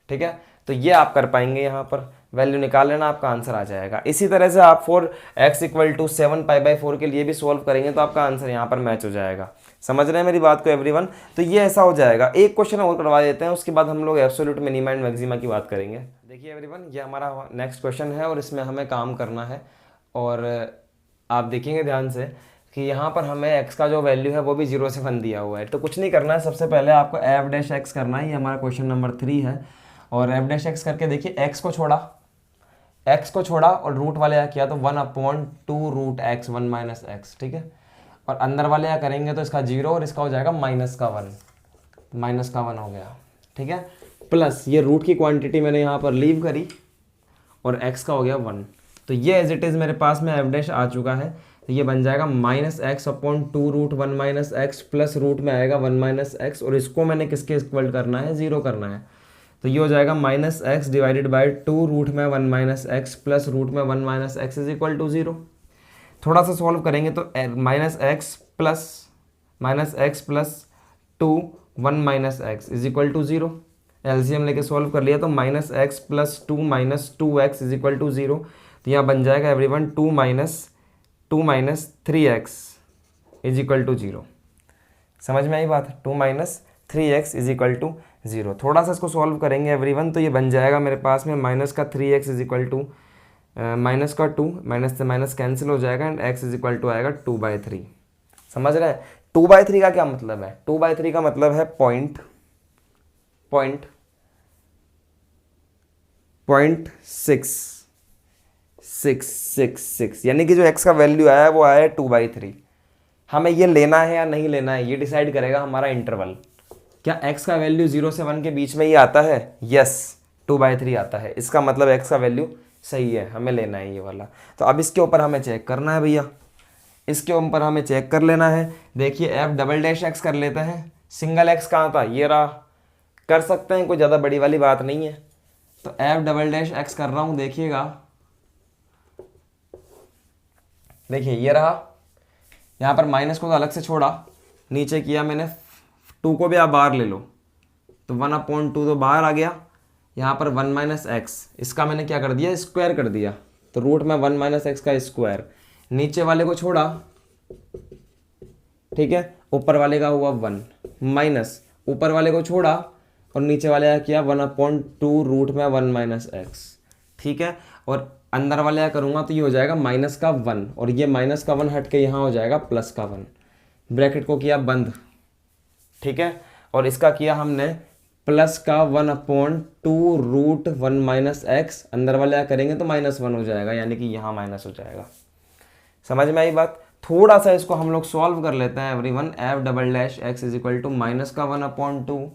ठीक है, तो ये आप कर पाएंगे, यहाँ पर वैल्यू निकाल लेना, आपका आंसर आ जाएगा। इसी तरह से आप फॉर x = 7π/4 के लिए भी सोल्व करेंगे तो आपका आंसर यहाँ पर मैच हो जाएगा। समझ रहे हैं मेरी बात को एवरीवन? तो ये ऐसा हो जाएगा। एक क्वेश्चन और करवा देते हैं, उसके बाद हम लोग एब्सोल्यूट मिनिमा एंड मैक्सिमा की बात करेंगे। देखिए एवरीवन, ये हमारा नेक्स्ट क्वेश्चन है और इसमें हमें काम करना है। और आप देखेंगे ध्यान से कि यहाँ पर हमें x का जो वैल्यू है वो भी 0 से 1 दिया हुआ है। तो कुछ नहीं करना है, सबसे पहले आपको f' करना है। ये हमारा क्वेश्चन नंबर 3 है। और f' करके देखिए x को छोड़ा और रूट वाले क्या किया तो 1/2 √x 1 - x, ठीक है। और अंदर वाले क्या करेंगे तो इसका 0 और इसका हो जाएगा -1 हो गया, ठीक है। प्लस ये रूट की क्वांटिटी मैंने यहाँ पर लीव करी और x का हो गया 1। तो ये एज इट इज़ मेरे पास में f' आ चुका है। तो ये बन जाएगा -x/2 √1 - x प्लस रूट में आएगा 1 - x और इसको मैंने किसके इक्वल करना है, 0 करना है। तो ये हो जाएगा -x / 2 रूट में 1 - x प्लस रूट में 1 - x = 0। थोड़ा सा सॉल्व करेंगे तो -x प्लस 2 1 - x = 0। एलसीएम लेके सॉल्व कर लिया तो -x प्लस 2 - 2x = 0। तो यहाँ बन जाएगा एवरीवन 2 - 3x = 0। समझ में आई बात? 2 - 3x = 0। थोड़ा सा इसको सॉल्व करेंगे एवरीवन तो ये बन जाएगा मेरे पास में -3x = -2 माइनस से माइनस कैंसिल हो जाएगा एंड x = आएगा 2/3। समझ रहे हैं? 2/3 का क्या मतलब है? 2/3 का मतलब है पॉइंट 0.666, यानी कि जो x का वैल्यू आया है वो आया है 2/3। हमें ये लेना है या नहीं लेना है ये डिसाइड करेगा हमारा इंटरवल। क्या x का वैल्यू 0 से 1 के बीच में ही आता है? यस, 2/3 आता है। इसका मतलब x का वैल्यू सही है, हमें लेना है ये वाला। तो अब इसके ऊपर हमें चेक करना है भैया, इसके ऊपर हमें चेक कर लेना है। देखिए f'' कर लेते हैं। सिंगल x कहाँ था? ये रहा। कर सकते हैं, कोई ज़्यादा बड़ी वाली बात नहीं है। तो f'' कर रहा हूँ, देखिएगा, देखिए ये रहा। यहाँ पर माइनस को तो अलग से छोड़ा, नीचे किया मैंने 2 को भी आप बाहर ले लो तो 1/2 तो बाहर आ गया। यहाँ पर 1 - x, इसका मैंने क्या कर दिया, स्क्वायर कर दिया। तो रूट में 1 - x का स्क्वायर, नीचे वाले को छोड़ा, ठीक है, ऊपर वाले का हुआ 1 माइनस ऊपर वाले को छोड़ा और नीचे वाले का किया 1/2 रूट में 1 - x, ठीक है। और अंदर वाले क्या करूँगा तो ये हो जाएगा -1 और ये -1 हट के यहाँ हो जाएगा +1। ब्रैकेट को किया बंद, ठीक है। और इसका किया हमने +1/2 रूट 1 - x, अंदर वाले क्या करेंगे तो -1 हो जाएगा, यानी कि यहाँ माइनस हो जाएगा। समझ में आई बात? थोड़ा सा इसको हम लोग सॉल्व कर लेते हैं एवरीवन। f''x = -1/2।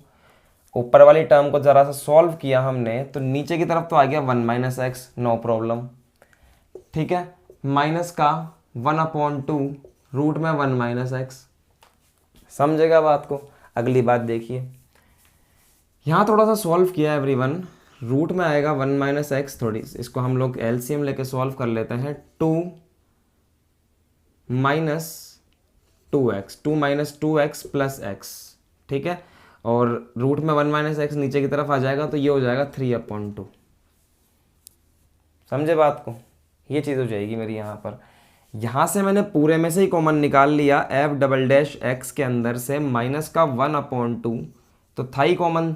ऊपर वाली टर्म को ज़रा सा सॉल्व किया हमने तो नीचे की तरफ तो आ गया 1 - x, नो प्रॉब्लम, ठीक है। -1/2 रूट में 1 - x, समझेगा बात को? अगली बात देखिए, यहाँ थोड़ा सा सॉल्व किया एवरीवन। रूट में आएगा 1 - x, थोड़ी इसको हम लोग एलसीएम लेके सॉल्व कर लेते हैं। 2 - 2x प्लस x, ठीक है। और रूट में 1 - x नीचे की तरफ आ जाएगा तो ये हो जाएगा 3/2। समझे बात को? ये चीज़ हो जाएगी मेरी यहाँ पर। यहाँ से मैंने पूरे में से ही कॉमन निकाल लिया। f''x के अंदर से -1/2 तो था ही कॉमन,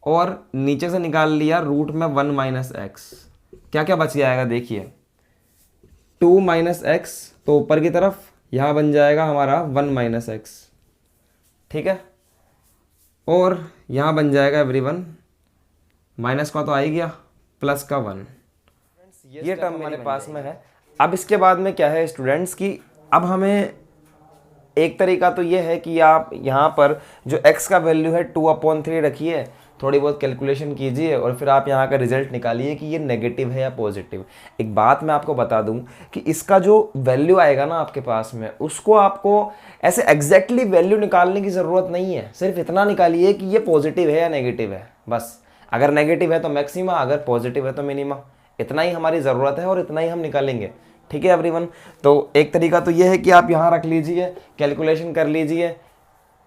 और नीचे से निकाल लिया रूट में 1 - x। क्या क्या बच जाएगा देखिए, 2 - x तो ऊपर की तरफ यहाँ बन जाएगा हमारा 1 - x, ठीक है। और यहाँ बन जाएगा एवरीवन, माइनस का तो आ ही गया, प्लस का 1। ये टर्म हमारे पास में है। अब इसके बाद में क्या है स्टूडेंट्स की, अब हमें एक तरीका तो ये है कि आप यहाँ पर जो x का वैल्यू है 2/3 रखिए, थोड़ी बहुत कैलकुलेशन कीजिए और फिर आप यहाँ का रिजल्ट निकालिए कि ये नेगेटिव है या पॉजिटिव। एक बात मैं आपको बता दूं कि इसका जो वैल्यू आएगा ना आपके पास में, उसको आपको ऐसे एग्जैक्टली वैल्यू निकालने की ज़रूरत नहीं है। सिर्फ इतना निकालिए कि ये पॉजिटिव है या नेगेटिव है, बस। अगर नेगेटिव है तो मैक्सिमा, अगर पॉजिटिव है तो मिनिमा। इतना ही हमारी ज़रूरत है और इतना ही हम निकालेंगे, ठीक है एवरीवन। तो एक तरीका तो ये है कि आप यहाँ रख लीजिए, कैलकुलेशन कर लीजिए,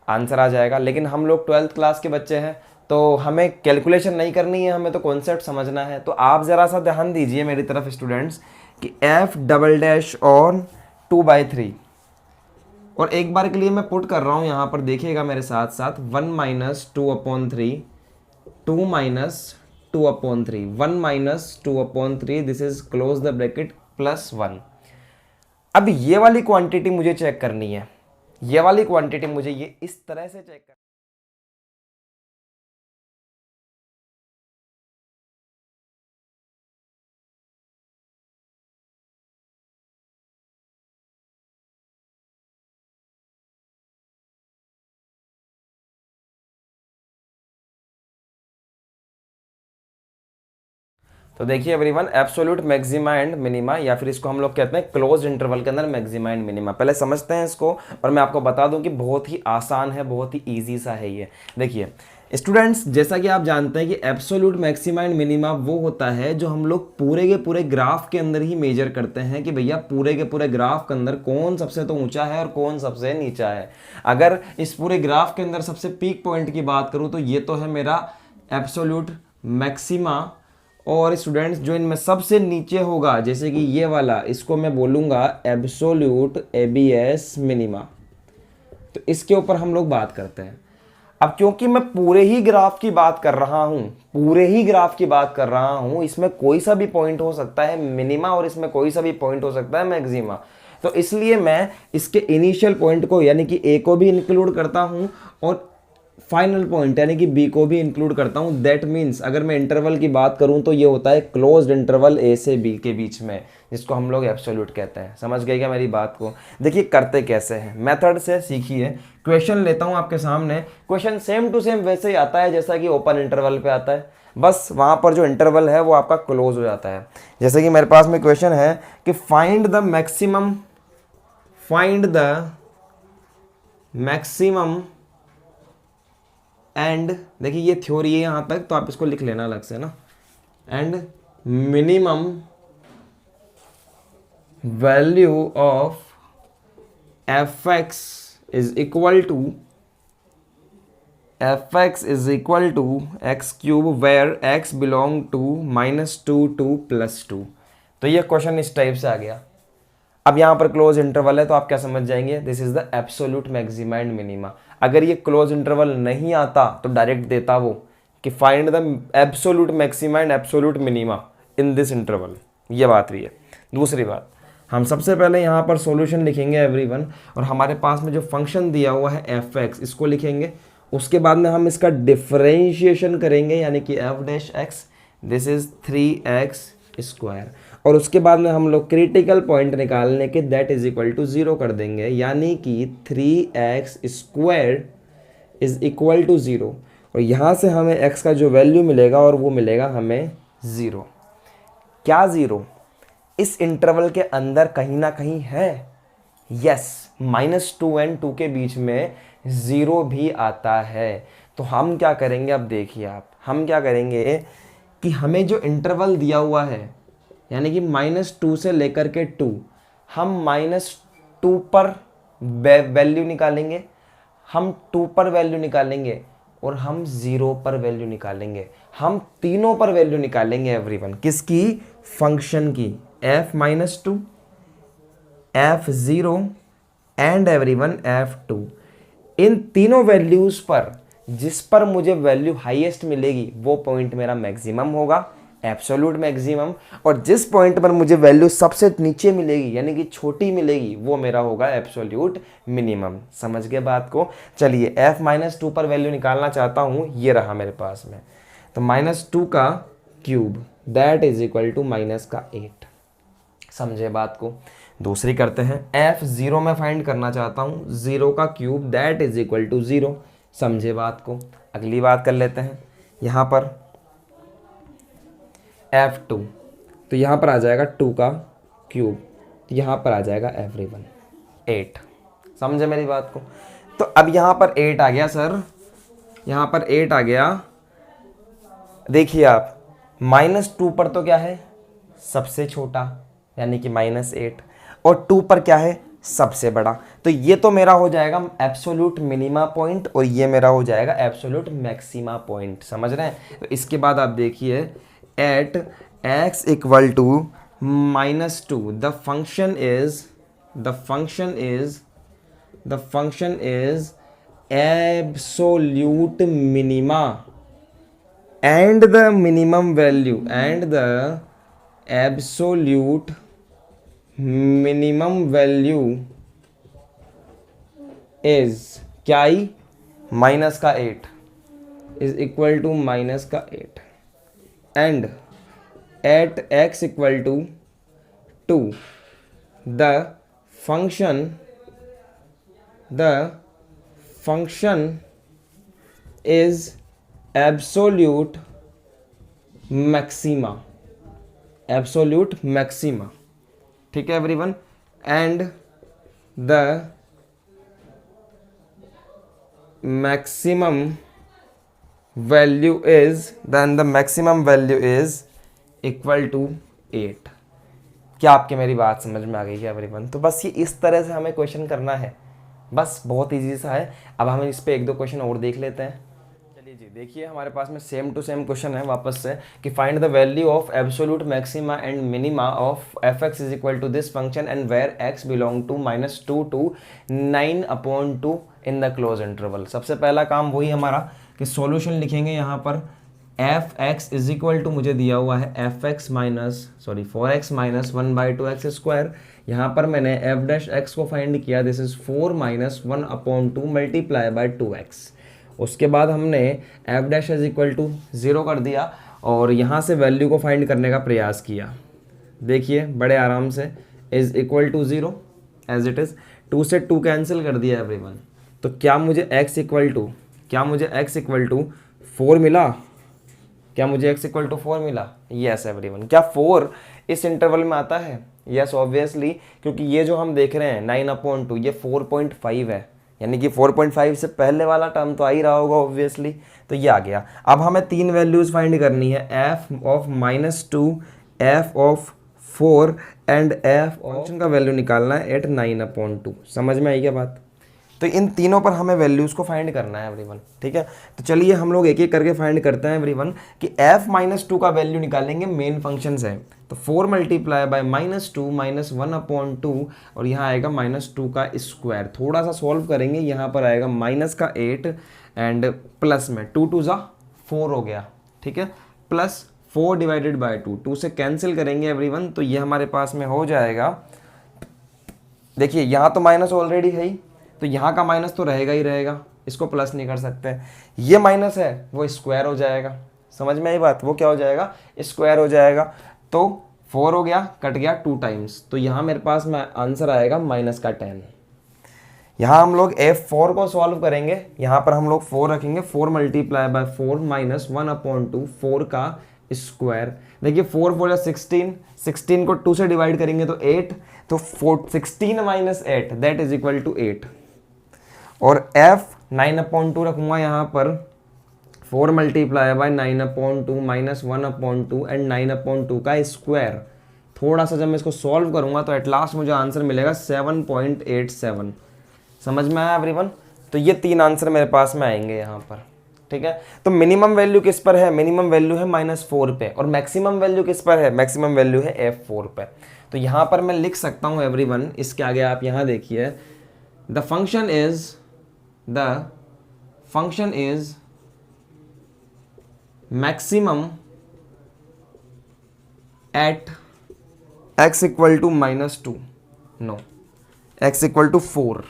आंसर आ जाएगा। लेकिन हम लोग 12th क्लास के बच्चे हैं तो हमें कैलकुलेशन नहीं करनी है, हमें तो कॉन्सेप्ट समझना है। तो आप ज़रा सा ध्यान दीजिए मेरी तरफ स्टूडेंट्स कि एफ डबल डैश ऑन 2/3, और एक बार के लिए मैं पुट कर रहा हूँ यहाँ पर, देखिएगा मेरे साथ साथ, 1 minus 2/3, 2 minus 2/3, 1 minus 2/3, this is close the bracket plus 1। अब ये वाली क्वांटिटी मुझे चेक करनी है, ये वाली क्वांटिटी मुझे ये इस तरह से चेक कर, तो देखिए everyone, absolute maxima and minima, या फिर इसको हम लोग कहते हैं क्लोज इंटरवल के अंदर मैक्सिमा एंड मिनिमा। पहले समझते हैं इसको, और मैं आपको बता दूं कि बहुत ही आसान है, बहुत ही इजी सा है ये। देखिए स्टूडेंट्स, जैसा कि आप जानते हैं कि एब्सोल्यूट मैक्सिमा एंड मिनिमा वो होता है जो हम लोग पूरे के पूरे ग्राफ के अंदर ही मेजर करते हैं कि भैया पूरे के पूरे ग्राफ के अंदर कौन सबसे तो ऊंचा है और कौन सबसे नीचा है। अगर इस पूरे ग्राफ के अंदर सबसे पीक पॉइंट की बात करूं तो ये तो है मेरा एब्सोल्यूट मैक्सिमा, और स्टूडेंट्स जो इनमें सबसे नीचे होगा जैसे कि ये वाला, इसको मैं बोलूँगा एब्सोल्यूट एबीएस मिनिमा। तो इसके ऊपर हम लोग बात करते हैं। अब क्योंकि मैं पूरे ही ग्राफ की बात कर रहा हूँ, पूरे ही ग्राफ की बात कर रहा हूँ, इसमें कोई सा भी पॉइंट हो सकता है मिनिमा और इसमें कोई सा भी पॉइंट हो सकता है मैक्सिमा, तो इसलिए मैं इसके इनिशियल पॉइंट को यानी कि ए को भी इंक्लूड करता हूँ और फाइनल पॉइंट यानी कि बी को भी इंक्लूड करता हूँ। दैट मीन्स अगर मैं इंटरवल की बात करूँ तो ये होता है क्लोज्ड इंटरवल ए से बी के बीच में, जिसको हम लोग एब्सोल्यूट कहते हैं। समझ गए क्या मेरी बात को? देखिए करते कैसे हैं, मेथड से सीखिए। क्वेश्चन लेता हूँ आपके सामने, क्वेश्चन सेम टू सेम वैसे ही आता है जैसा कि ओपन इंटरवल पे आता है, बस वहाँ पर जो इंटरवल है वो आपका क्लोज हो जाता है। जैसे कि मेरे पास में क्वेश्चन है कि फाइंड द मैक्सिमम एंड, देखिए ये थ्योरी है यहाँ तक तो आप इसको लिख लेना अलग से ना, and minimum value of F x is equal to x cube where x belong to -2 to +2। तो ये क्वेश्चन इस टाइप से आ गया। अब यहाँ पर क्लोज इंटरवल है तो आप क्या समझ जाएंगे, this is the absolute maxima and minima. अगर ये क्लोज इंटरवल नहीं आता तो डायरेक्ट देता वो कि find the absolute maxima and absolute minima in this interval. ये बात भी है। दूसरी बात, हम सबसे पहले यहाँ पर सॉल्यूशन लिखेंगे एवरीवन, और हमारे पास में जो फंक्शन दिया हुआ है एफ एक्स इसको लिखेंगे। उसके बाद में हम इसका डिफरेंशिएशन करेंगे यानी कि F dash x, this is 3x², और उसके बाद में हम लोग क्रिटिकल पॉइंट निकालने के दैट इज इक्वल टू 0 कर देंगे, यानी कि 3x² इज इक्वल टू 0, और यहाँ से हमें x का जो वैल्यू मिलेगा और वो मिलेगा हमें 0। क्या 0? इस इंटरवल के अंदर कहीं ना कहीं है, यस, -2 और 2 के बीच में 0 भी आता है। तो हम क्या करेंगे, अब देखिए आप, हम क्या करेंगे कि हमें जो इंटरवल दिया हुआ है यानी कि -2 से लेकर के 2, हम -2 पर वैल्यू निकालेंगे, हम 2 पर वैल्यू निकालेंगे और हम 0 पर वैल्यू निकालेंगे। हम तीनों पर वैल्यू निकालेंगे एवरीवन। किसकी? फंक्शन की, f-2, f0 and everyone f2। इन तीनों वैल्यूज पर जिस पर मुझे वैल्यू हाईएस्ट मिलेगी वो पॉइंट मेरा मैक्सिमम होगा, एब्सोल्यूट मैक्सिमम, और जिस पॉइंट पर मुझे वैल्यू सबसे नीचे मिलेगी यानी कि छोटी मिलेगी वो मेरा होगा एब्सोल्यूट मिनिमम। समझ गए बात को? चलिए f-2 पर वैल्यू निकालना चाहता हूँ, ये रहा मेरे पास में, तो -2 का cube that is equal to -8। समझे बात को? दूसरी करते हैं, f0 में फाइंड करना चाहता हूँ, 0 का cube that is equal to 0। समझे बात को? अगली बात कर लेते हैं, यहाँ पर f2, तो यहाँ पर आ जाएगा 2 का क्यूब, तो यहाँ पर आ जाएगा एवरीवन 8। समझे मेरी बात को? तो अब यहाँ पर 8 आ गया सर, यहाँ पर 8 आ गया। देखिए आप, -2 पर तो क्या है, सबसे छोटा यानी कि -8, और 2 पर क्या है, सबसे बड़ा। तो ये तो मेरा हो जाएगा एब्सोल्यूट मिनिमा पॉइंट और ये मेरा हो जाएगा एब्सोल्यूट मैक्सिमा पॉइंट, समझ रहे हैं। तो इसके बाद आप देखिए at x equal to -2 the function is absolute minima and the minimum value absolute minimum value is क्या ही -8 is equal to -8 and at x equal to 2 the function is absolute maxima, ठीक है everyone. And the maximum value is equal to 8। क्या आपके मेरी बात समझ में आ गई क्या एवरीवन? तो बस ये इस तरह से हमें क्वेश्चन करना है, बस बहुत इजी सा है। अब हम इस पे एक दो क्वेश्चन और देख लेते हैं। चलिए जी, देखिए हमारे पास में सेम टू सेम क्वेश्चन है वापस से कि find the value of absolute maxima and minima of F x is equal to this function and where x belong to -2 to 9/2 in the close interval. सबसे पहला काम वही हमारा कि सॉल्यूशन लिखेंगे यहाँ पर F x is equal to मुझे दिया हुआ है F x four x minus 1/2 x²। यहाँ पर मैंने एफ डैश एक्स को फाइंड किया, this is 4 - 1/2 multiply by 2x। उसके बाद हमने F dash is equal to 0 कर दिया और यहाँ से वैल्यू को फाइंड करने का प्रयास किया। देखिए बड़े आराम से is equal to 0 as it is, 2 से 2 कैंसिल कर दिया एवरीवन। तो क्या मुझे x इक्वल टू 4 मिला? Yes everyone. क्या 4 इस इंटरवल में आता है? यस ऑब्वियसली, क्योंकि ये जो हम देख रहे हैं 9/2 ये 4.5 है, यानी कि 4.5 से पहले वाला टर्म तो आ ही रहा होगा ऑब्वियसली। तो ये आ गया। अब हमें 3 वैल्यूज फाइंड करनी है, F of -2, F of 4 and F function का वैल्यू निकालना है एट 9/2। समझ में आई क्या बात? तो इन तीनों पर हमें वैल्यूज़ को फाइंड करना है एवरीवन, ठीक है। तो चलिए हम लोग एक एक करके फाइंड करते हैं एवरीवन कि f -2 का वैल्यू निकालेंगे, मेन फंक्शन है। तो 4 मल्टीप्लाई बाय -2 -1/2 और यहाँ आएगा -2 का स्क्वायर। थोड़ा सा सॉल्व करेंगे, यहाँ पर आएगा -8 एंड प्लस में 2 2 ज़ा 4 हो गया, ठीक है, प्लस 4 डिवाइडेड बाय 2, 2 से कैंसिल करेंगे एवरीवन। तो ये हमारे पास में हो जाएगा, देखिए यहाँ तो माइनस ऑलरेडी है ही, तो यहाँ का माइनस तो रहेगा ही रहेगा, इसको प्लस नहीं कर सकते। ये माइनस है वो स्क्वायर हो जाएगा, समझ में आई बात? वो क्या हो जाएगा? स्क्वायर हो जाएगा। तो 4 हो गया, कट गया 2 टाइम्स, तो यहाँ मेरे पास में आंसर आएगा -10। यहाँ हम लोग F4 को सॉल्व करेंगे, यहाँ पर हम लोग 4 रखेंगे, 4 मल्टीप्लाई बाय 4 -1/2 4 का स्क्वायर। देखिए 4 4 16, 16 को 2 से डिवाइड करेंगे तो 8, तो 16 - 8 दैट इज इक्वल टू 8। और f 9/2 रखूँगा यहाँ पर, 4 मल्टीप्लाई बाय 9/2 -1/2 एंड 9/2 का स्क्वायर। थोड़ा सा जब मैं इसको सॉल्व करूँगा तो एट लास्ट मुझे आंसर मिलेगा 7.87। समझ में आया एवरीवन? तो ये 3 आंसर मेरे पास में आएंगे यहाँ पर, ठीक है। तो मिनिमम वैल्यू किस पर है? मिनिमम वैल्यू है -4 पे, और मैक्सिमम वैल्यू किस पर है? मैक्सिमम वैल्यू है F4 पे। तो यहाँ पर मैं लिख सकता हूँ एवरीवन, इसके आगे आप यहाँ देखिए, the function is maximum at x equal to -2, no, x equal to 4,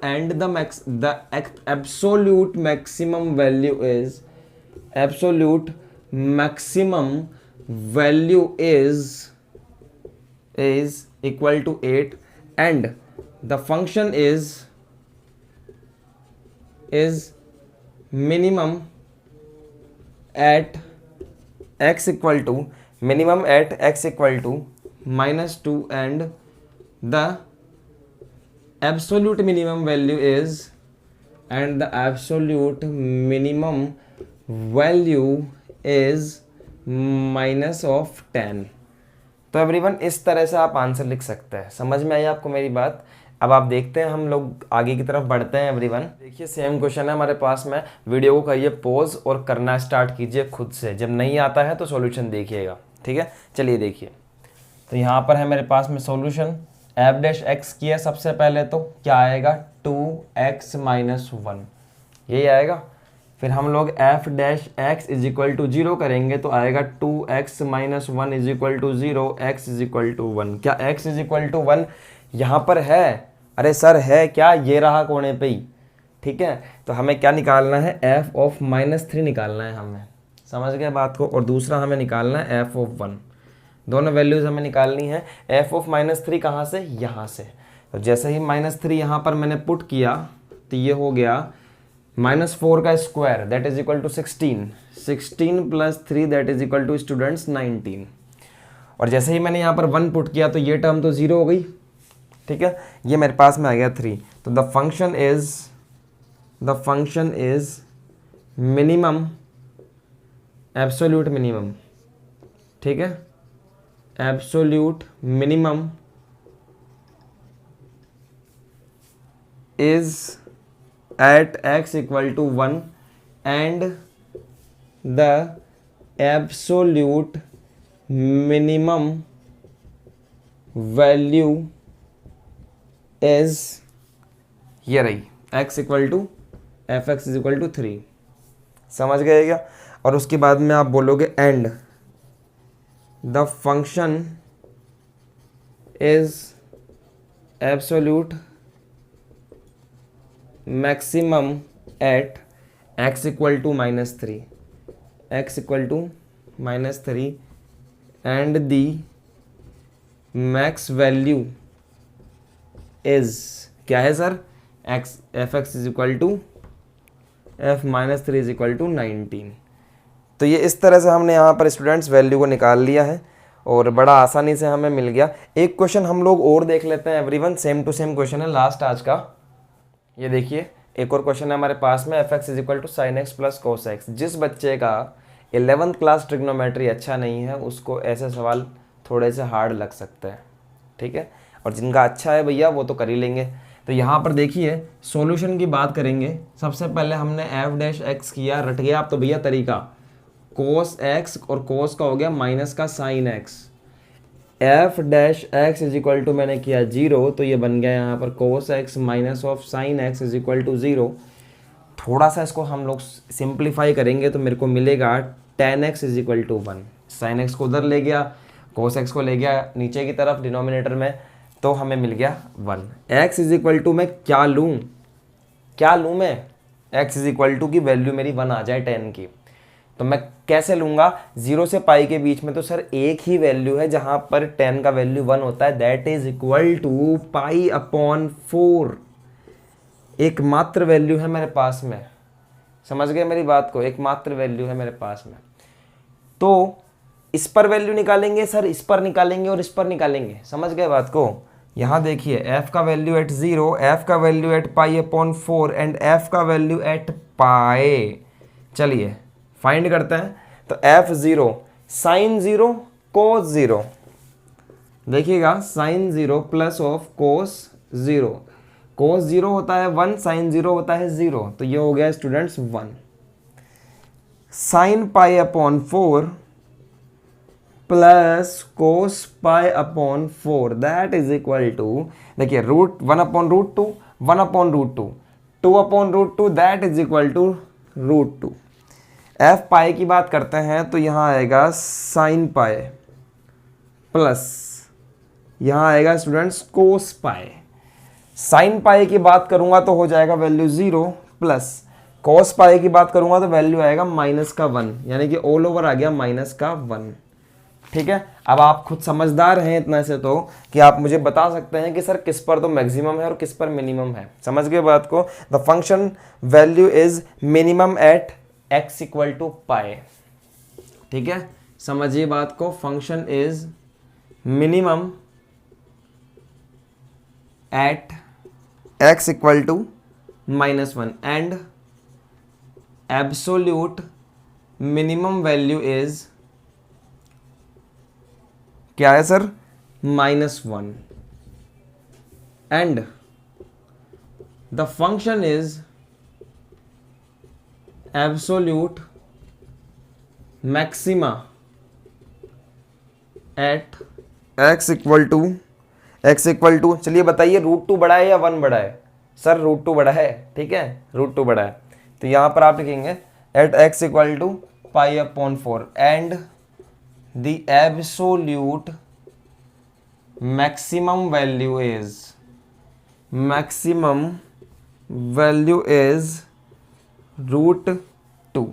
and the absolute maximum value is equal to 8, and the function is minimum at x equal to -2, and the absolute minimum value is -10। तो everyone इस तरह से आप answer लिख सकते हैं। समझ में आई आपको मेरी बात? अब आप देखते हैं, हम लोग आगे की तरफ बढ़ते हैं एवरीवन। देखिए सेम क्वेश्चन है हमारे पास में, वीडियो को करिए पॉज और करना स्टार्ट कीजिए खुद से, जब नहीं आता है तो सॉल्यूशन देखिएगा, ठीक है। चलिए देखिए, तो यहाँ पर है मेरे पास में सॉल्यूशन। एफ डैश एक्स किया सबसे पहले, तो क्या आएगा 2x माइनस 1, यही आएगा। फिर हम लोग F dash x is equal to 0 करेंगे तो आएगा 2x minus 1 is equal to 0, x is equal to 1। क्या x इज इक्वल टू 1 यहाँ पर है? अरे सर है क्या, ये रहा कोने पे ही, ठीक है। तो हमें क्या निकालना है, f ऑफ माइनस 3 निकालना है हमें, समझ गए बात को। और दूसरा हमें निकालना है f ऑफ 1, दोनों वैल्यूज हमें निकालनी है। f ऑफ माइनस 3 कहाँ से, यहाँ से। तो जैसे ही माइनस 3 यहाँ पर मैंने पुट किया तो ये हो गया -4 का square that is equal to 16, 16 plus 3 that is equal to students 19। और जैसे ही मैंने यहाँ पर 1 पुट किया तो ये टर्म तो 0 हो गई, ठीक है। ये मेरे पास में आ गया 3। तो the function is minimum, absolute minimum, ठीक है, absolute minimum is at x equal to 1 and the absolute minimum value is, ये रही, x equal to fx is equal to 3। समझ गए क्या? और उसके बाद में आप बोलोगे and the function is absolute maximum at x equal to -3, x equal to -3 and the max value is, क्या है sir, x fx is equal to f minus 3 is equal to 19। तो ये इस तरह से हमने यहाँ पर स्टूडेंट्स वैल्यू को निकाल लिया है और बड़ा आसानी से हमें मिल गया। एक क्वेश्चन हम लोग और देख लेते हैं everyone, same to same question है लास्ट आज का। ये देखिए एक और क्वेश्चन है हमारे पास में, F x is equal to sine x plus cos x. जिस बच्चे का 11th क्लास ट्रिग्नोमेट्री अच्छा नहीं है उसको ऐसे सवाल थोड़े से हार्ड लग सकते हैं, ठीक है। और जिनका अच्छा है भैया वो तो कर ही लेंगे। तो यहाँ पर देखिए सॉल्यूशन की बात करेंगे। सबसे पहले हमने एफ डैश एक्स किया, रट गया आप तो भैया तरीका, कोस एक्स और कोस का हो गया माइनस का sine x. F dash x is equal to मैंने किया 0 तो ये बन गया यहाँ पर cos x minus of sine x is equal to 0। थोड़ा सा इसको हम लोग सिंप्लीफाई करेंगे तो मेरे को मिलेगा tan x is equal to 1। Sine x को उधर ले गया, कोस एक्स को ले गया नीचे की तरफ डिनोमिनेटर में, तो हमें मिल गया 1। x इज इक्वल टू मैं क्या लूँ मैं, x इज इक्वल टू की वैल्यू मेरी 1 आ जाए 10 की, तो मैं कैसे लूँगा, 0 से पाई के बीच में तो सर एक ही वैल्यू है जहाँ पर 10 का वैल्यू 1 होता है, that is equal to pi upon 4। एकमात्र वैल्यू है मेरे पास में, समझ गए मेरी बात को, एकमात्र वैल्यू है मेरे पास में। तो इस पर वैल्यू निकालेंगे सर, इस पर निकालेंगे और इस पर निकालेंगे, समझ गए बात को। यहाँ देखिए f का वैल्यू एट 0, f का value at pi upon 4 and f का वैल्यू एट पाई। चलिए फाइंड करते हैं। तो f0 साइन 0 कोस 0, देखिएगा साइन 0 प्लस ऑफ कोस 0, कोस 0 होता है 1, साइन 0 होता है 0, तो ये हो गया students 1। Sine pi upon 4 plus cos pi upon 4 that is equal to, देखिए root 1 upon root 2, 1 upon root 2, 2 upon root 2 that is equal to root 2। F pi की बात करते हैं तो यहाँ आएगा साइन पाई प्लस यहाँ आएगा स्टूडेंट्स कोस पाई। साइन पाई की बात करूंगा तो हो जाएगा वैल्यू 0 प्लस कोस पाई की बात करूंगा तो वैल्यू आएगा माइनस का 1, यानी कि ऑल ओवर आ गया माइनस का 1, ठीक है। अब आप खुद समझदार हैं इतना से तो कि आप मुझे बता सकते हैं कि सर किस पर तो मैक्सिमम है और किस पर मिनिमम है, समझ गए बात को। The function value is minimum at x equal to pi, ठीक है, समझिए बात को। Function is minimum at x equal to -1 and absolute minimum value is क्या है sir, -1 and the function is absolute maxima at x equal to चलिए बताइए √2 बड़ा है या 1 बड़ा है? सर √2 बड़ा है, ठीक है, √2 बड़ा है, तो यहां पर आप लिखेंगे at x equal to π/4 and the absolute maximum value is √2।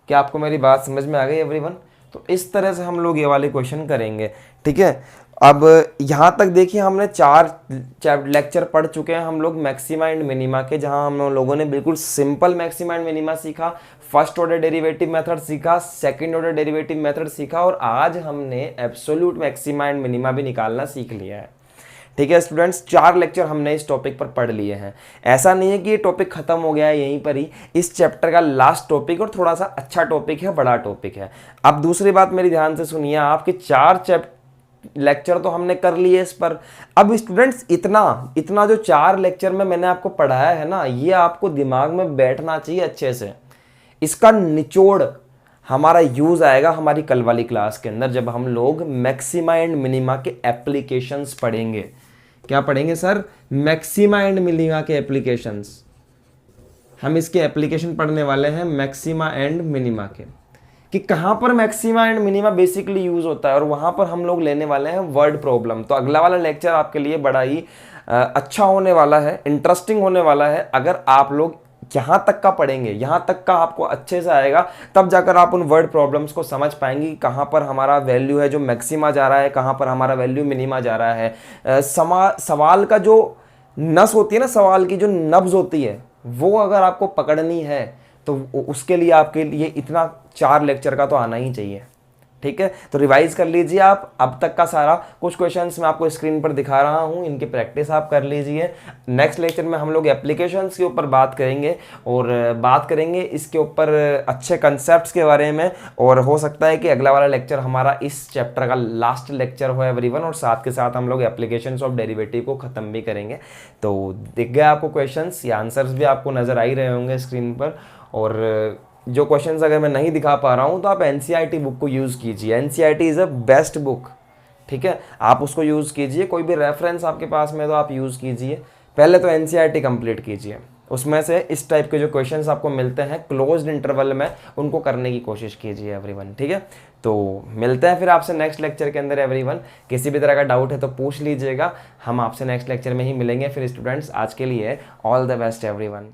क्या आपको मेरी बात समझ में आ गई एवरीवन? तो इस तरह से हम लोग ये वाले क्वेश्चन करेंगे, ठीक है। अब यहाँ तक देखिए हमने 4 लेक्चर पढ़ चुके हैं हम लोग मैक्सिमा एंड मिनिमा के, जहाँ हम लोगों ने बिल्कुल सिंपल मैक्सिमा एंड मिनिमा सीखा, फर्स्ट ऑर्डर डेरिवेटिव मेथड सीखा, सेकंड ऑर्डर डेरिवेटिव मेथड सीखा, और आज हमने एब्सोल्यूट मैक्सिमा एंड मिनिमा भी निकालना सीख लिया है, ठीक है स्टूडेंट्स। 4 लेक्चर हमने इस टॉपिक पर पढ़ लिए हैं। ऐसा नहीं है कि ये टॉपिक खत्म हो गया है यहीं पर ही, इस चैप्टर का लास्ट टॉपिक और थोड़ा सा अच्छा टॉपिक है, बड़ा टॉपिक है। अब दूसरी बात मेरी ध्यान से सुनिए, आपके 4 लेक्चर तो हमने कर लिए इस पर। अब स्टूडेंट्स इतना जो 4 लेक्चर में मैंने आपको पढ़ाया है ना, ये आपको दिमाग में बैठना चाहिए अच्छे से। इसका निचोड़ हमारा यूज आएगा हमारी कल वाली क्लास के अंदर, जब हम लोग मैक्सिमा एंड मिनिमा के एप्लीकेशंस पढ़ेंगे। क्या पढ़ेंगे सर? मैक्सिमा एंड मिनिमा के एप्लीकेशंस। हम इसके एप्लीकेशन पढ़ने वाले हैं मैक्सिमा एंड मिनिमा के, कि कहाँ पर maxima and minima basically use होता है, और वहाँ पर हम लोग लेने वाले हैं वर्ड प्रॉब्लम। तो अगला वाला लेक्चर आपके लिए बड़ा ही अच्छा होने वाला है, इंटरेस्टिंग होने वाला है। अगर आप लोग यहाँ तक का पढ़ेंगे, यहाँ तक का आपको अच्छे से आएगा, तब जाकर आप उन वर्ड प्रॉब्लम्स को समझ पाएंगे कि कहाँ पर हमारा वैल्यू है जो मैक्सिमा जा रहा है, कहाँ पर हमारा वैल्यू मिनिमा जा रहा है। सवाल का जो नस होती है ना, सवाल की जो नब्ज होती है, वो अगर आपको पकड़नी है तो उसके लिए आपके लिए इतना 4 लेक्चर का तो आना ही चाहिए, ठीक है। तो रिवाइज कर लीजिए आप अब तक का सारा। कुछ क्वेश्चंस मैं आपको स्क्रीन पर दिखा रहा हूं, इनकी प्रैक्टिस आप कर लीजिए। नेक्स्ट लेक्चर में हम लोग एप्लीकेशंस के ऊपर बात करेंगे, और बात करेंगे इसके ऊपर अच्छे कंसेप्ट्स के बारे में, और हो सकता है कि अगला वाला लेक्चर हमारा इस चैप्टर का लास्ट लेक्चर हो एवरीवन, और साथ के साथ हम लोग एप्लीकेशंस ऑफ डेरिवेटिव को ख़त्म भी करेंगे। तो दिख गया आपको क्वेश्चंस, या आंसर्स भी आपको नज़र आ ही रहे होंगे स्क्रीन पर। और जो क्वेश्चंस अगर मैं नहीं दिखा पा रहा हूं तो आप एनसीईआरटी बुक को यूज़ कीजिए। NCERT is a best book, ठीक है, आप उसको यूज़ कीजिए। कोई भी रेफरेंस आपके पास में तो आप यूज़ कीजिए। पहले तो एनसीईआरटी कंप्लीट कीजिए, उसमें से इस टाइप के जो क्वेश्चंस आपको मिलते हैं क्लोज्ड इंटरवल में, उनको करने की कोशिश कीजिए एवरीवन, ठीक है। तो मिलते हैं फिर आपसे नेक्स्ट लेक्चर के अंदर एवरीवन। किसी भी तरह का डाउट है तो पूछ लीजिएगा, हम आपसे नेक्स्ट लेक्चर में ही मिलेंगे फिर स्टूडेंट्स। आज के लिए ऑल द बेस्ट एवरीवन।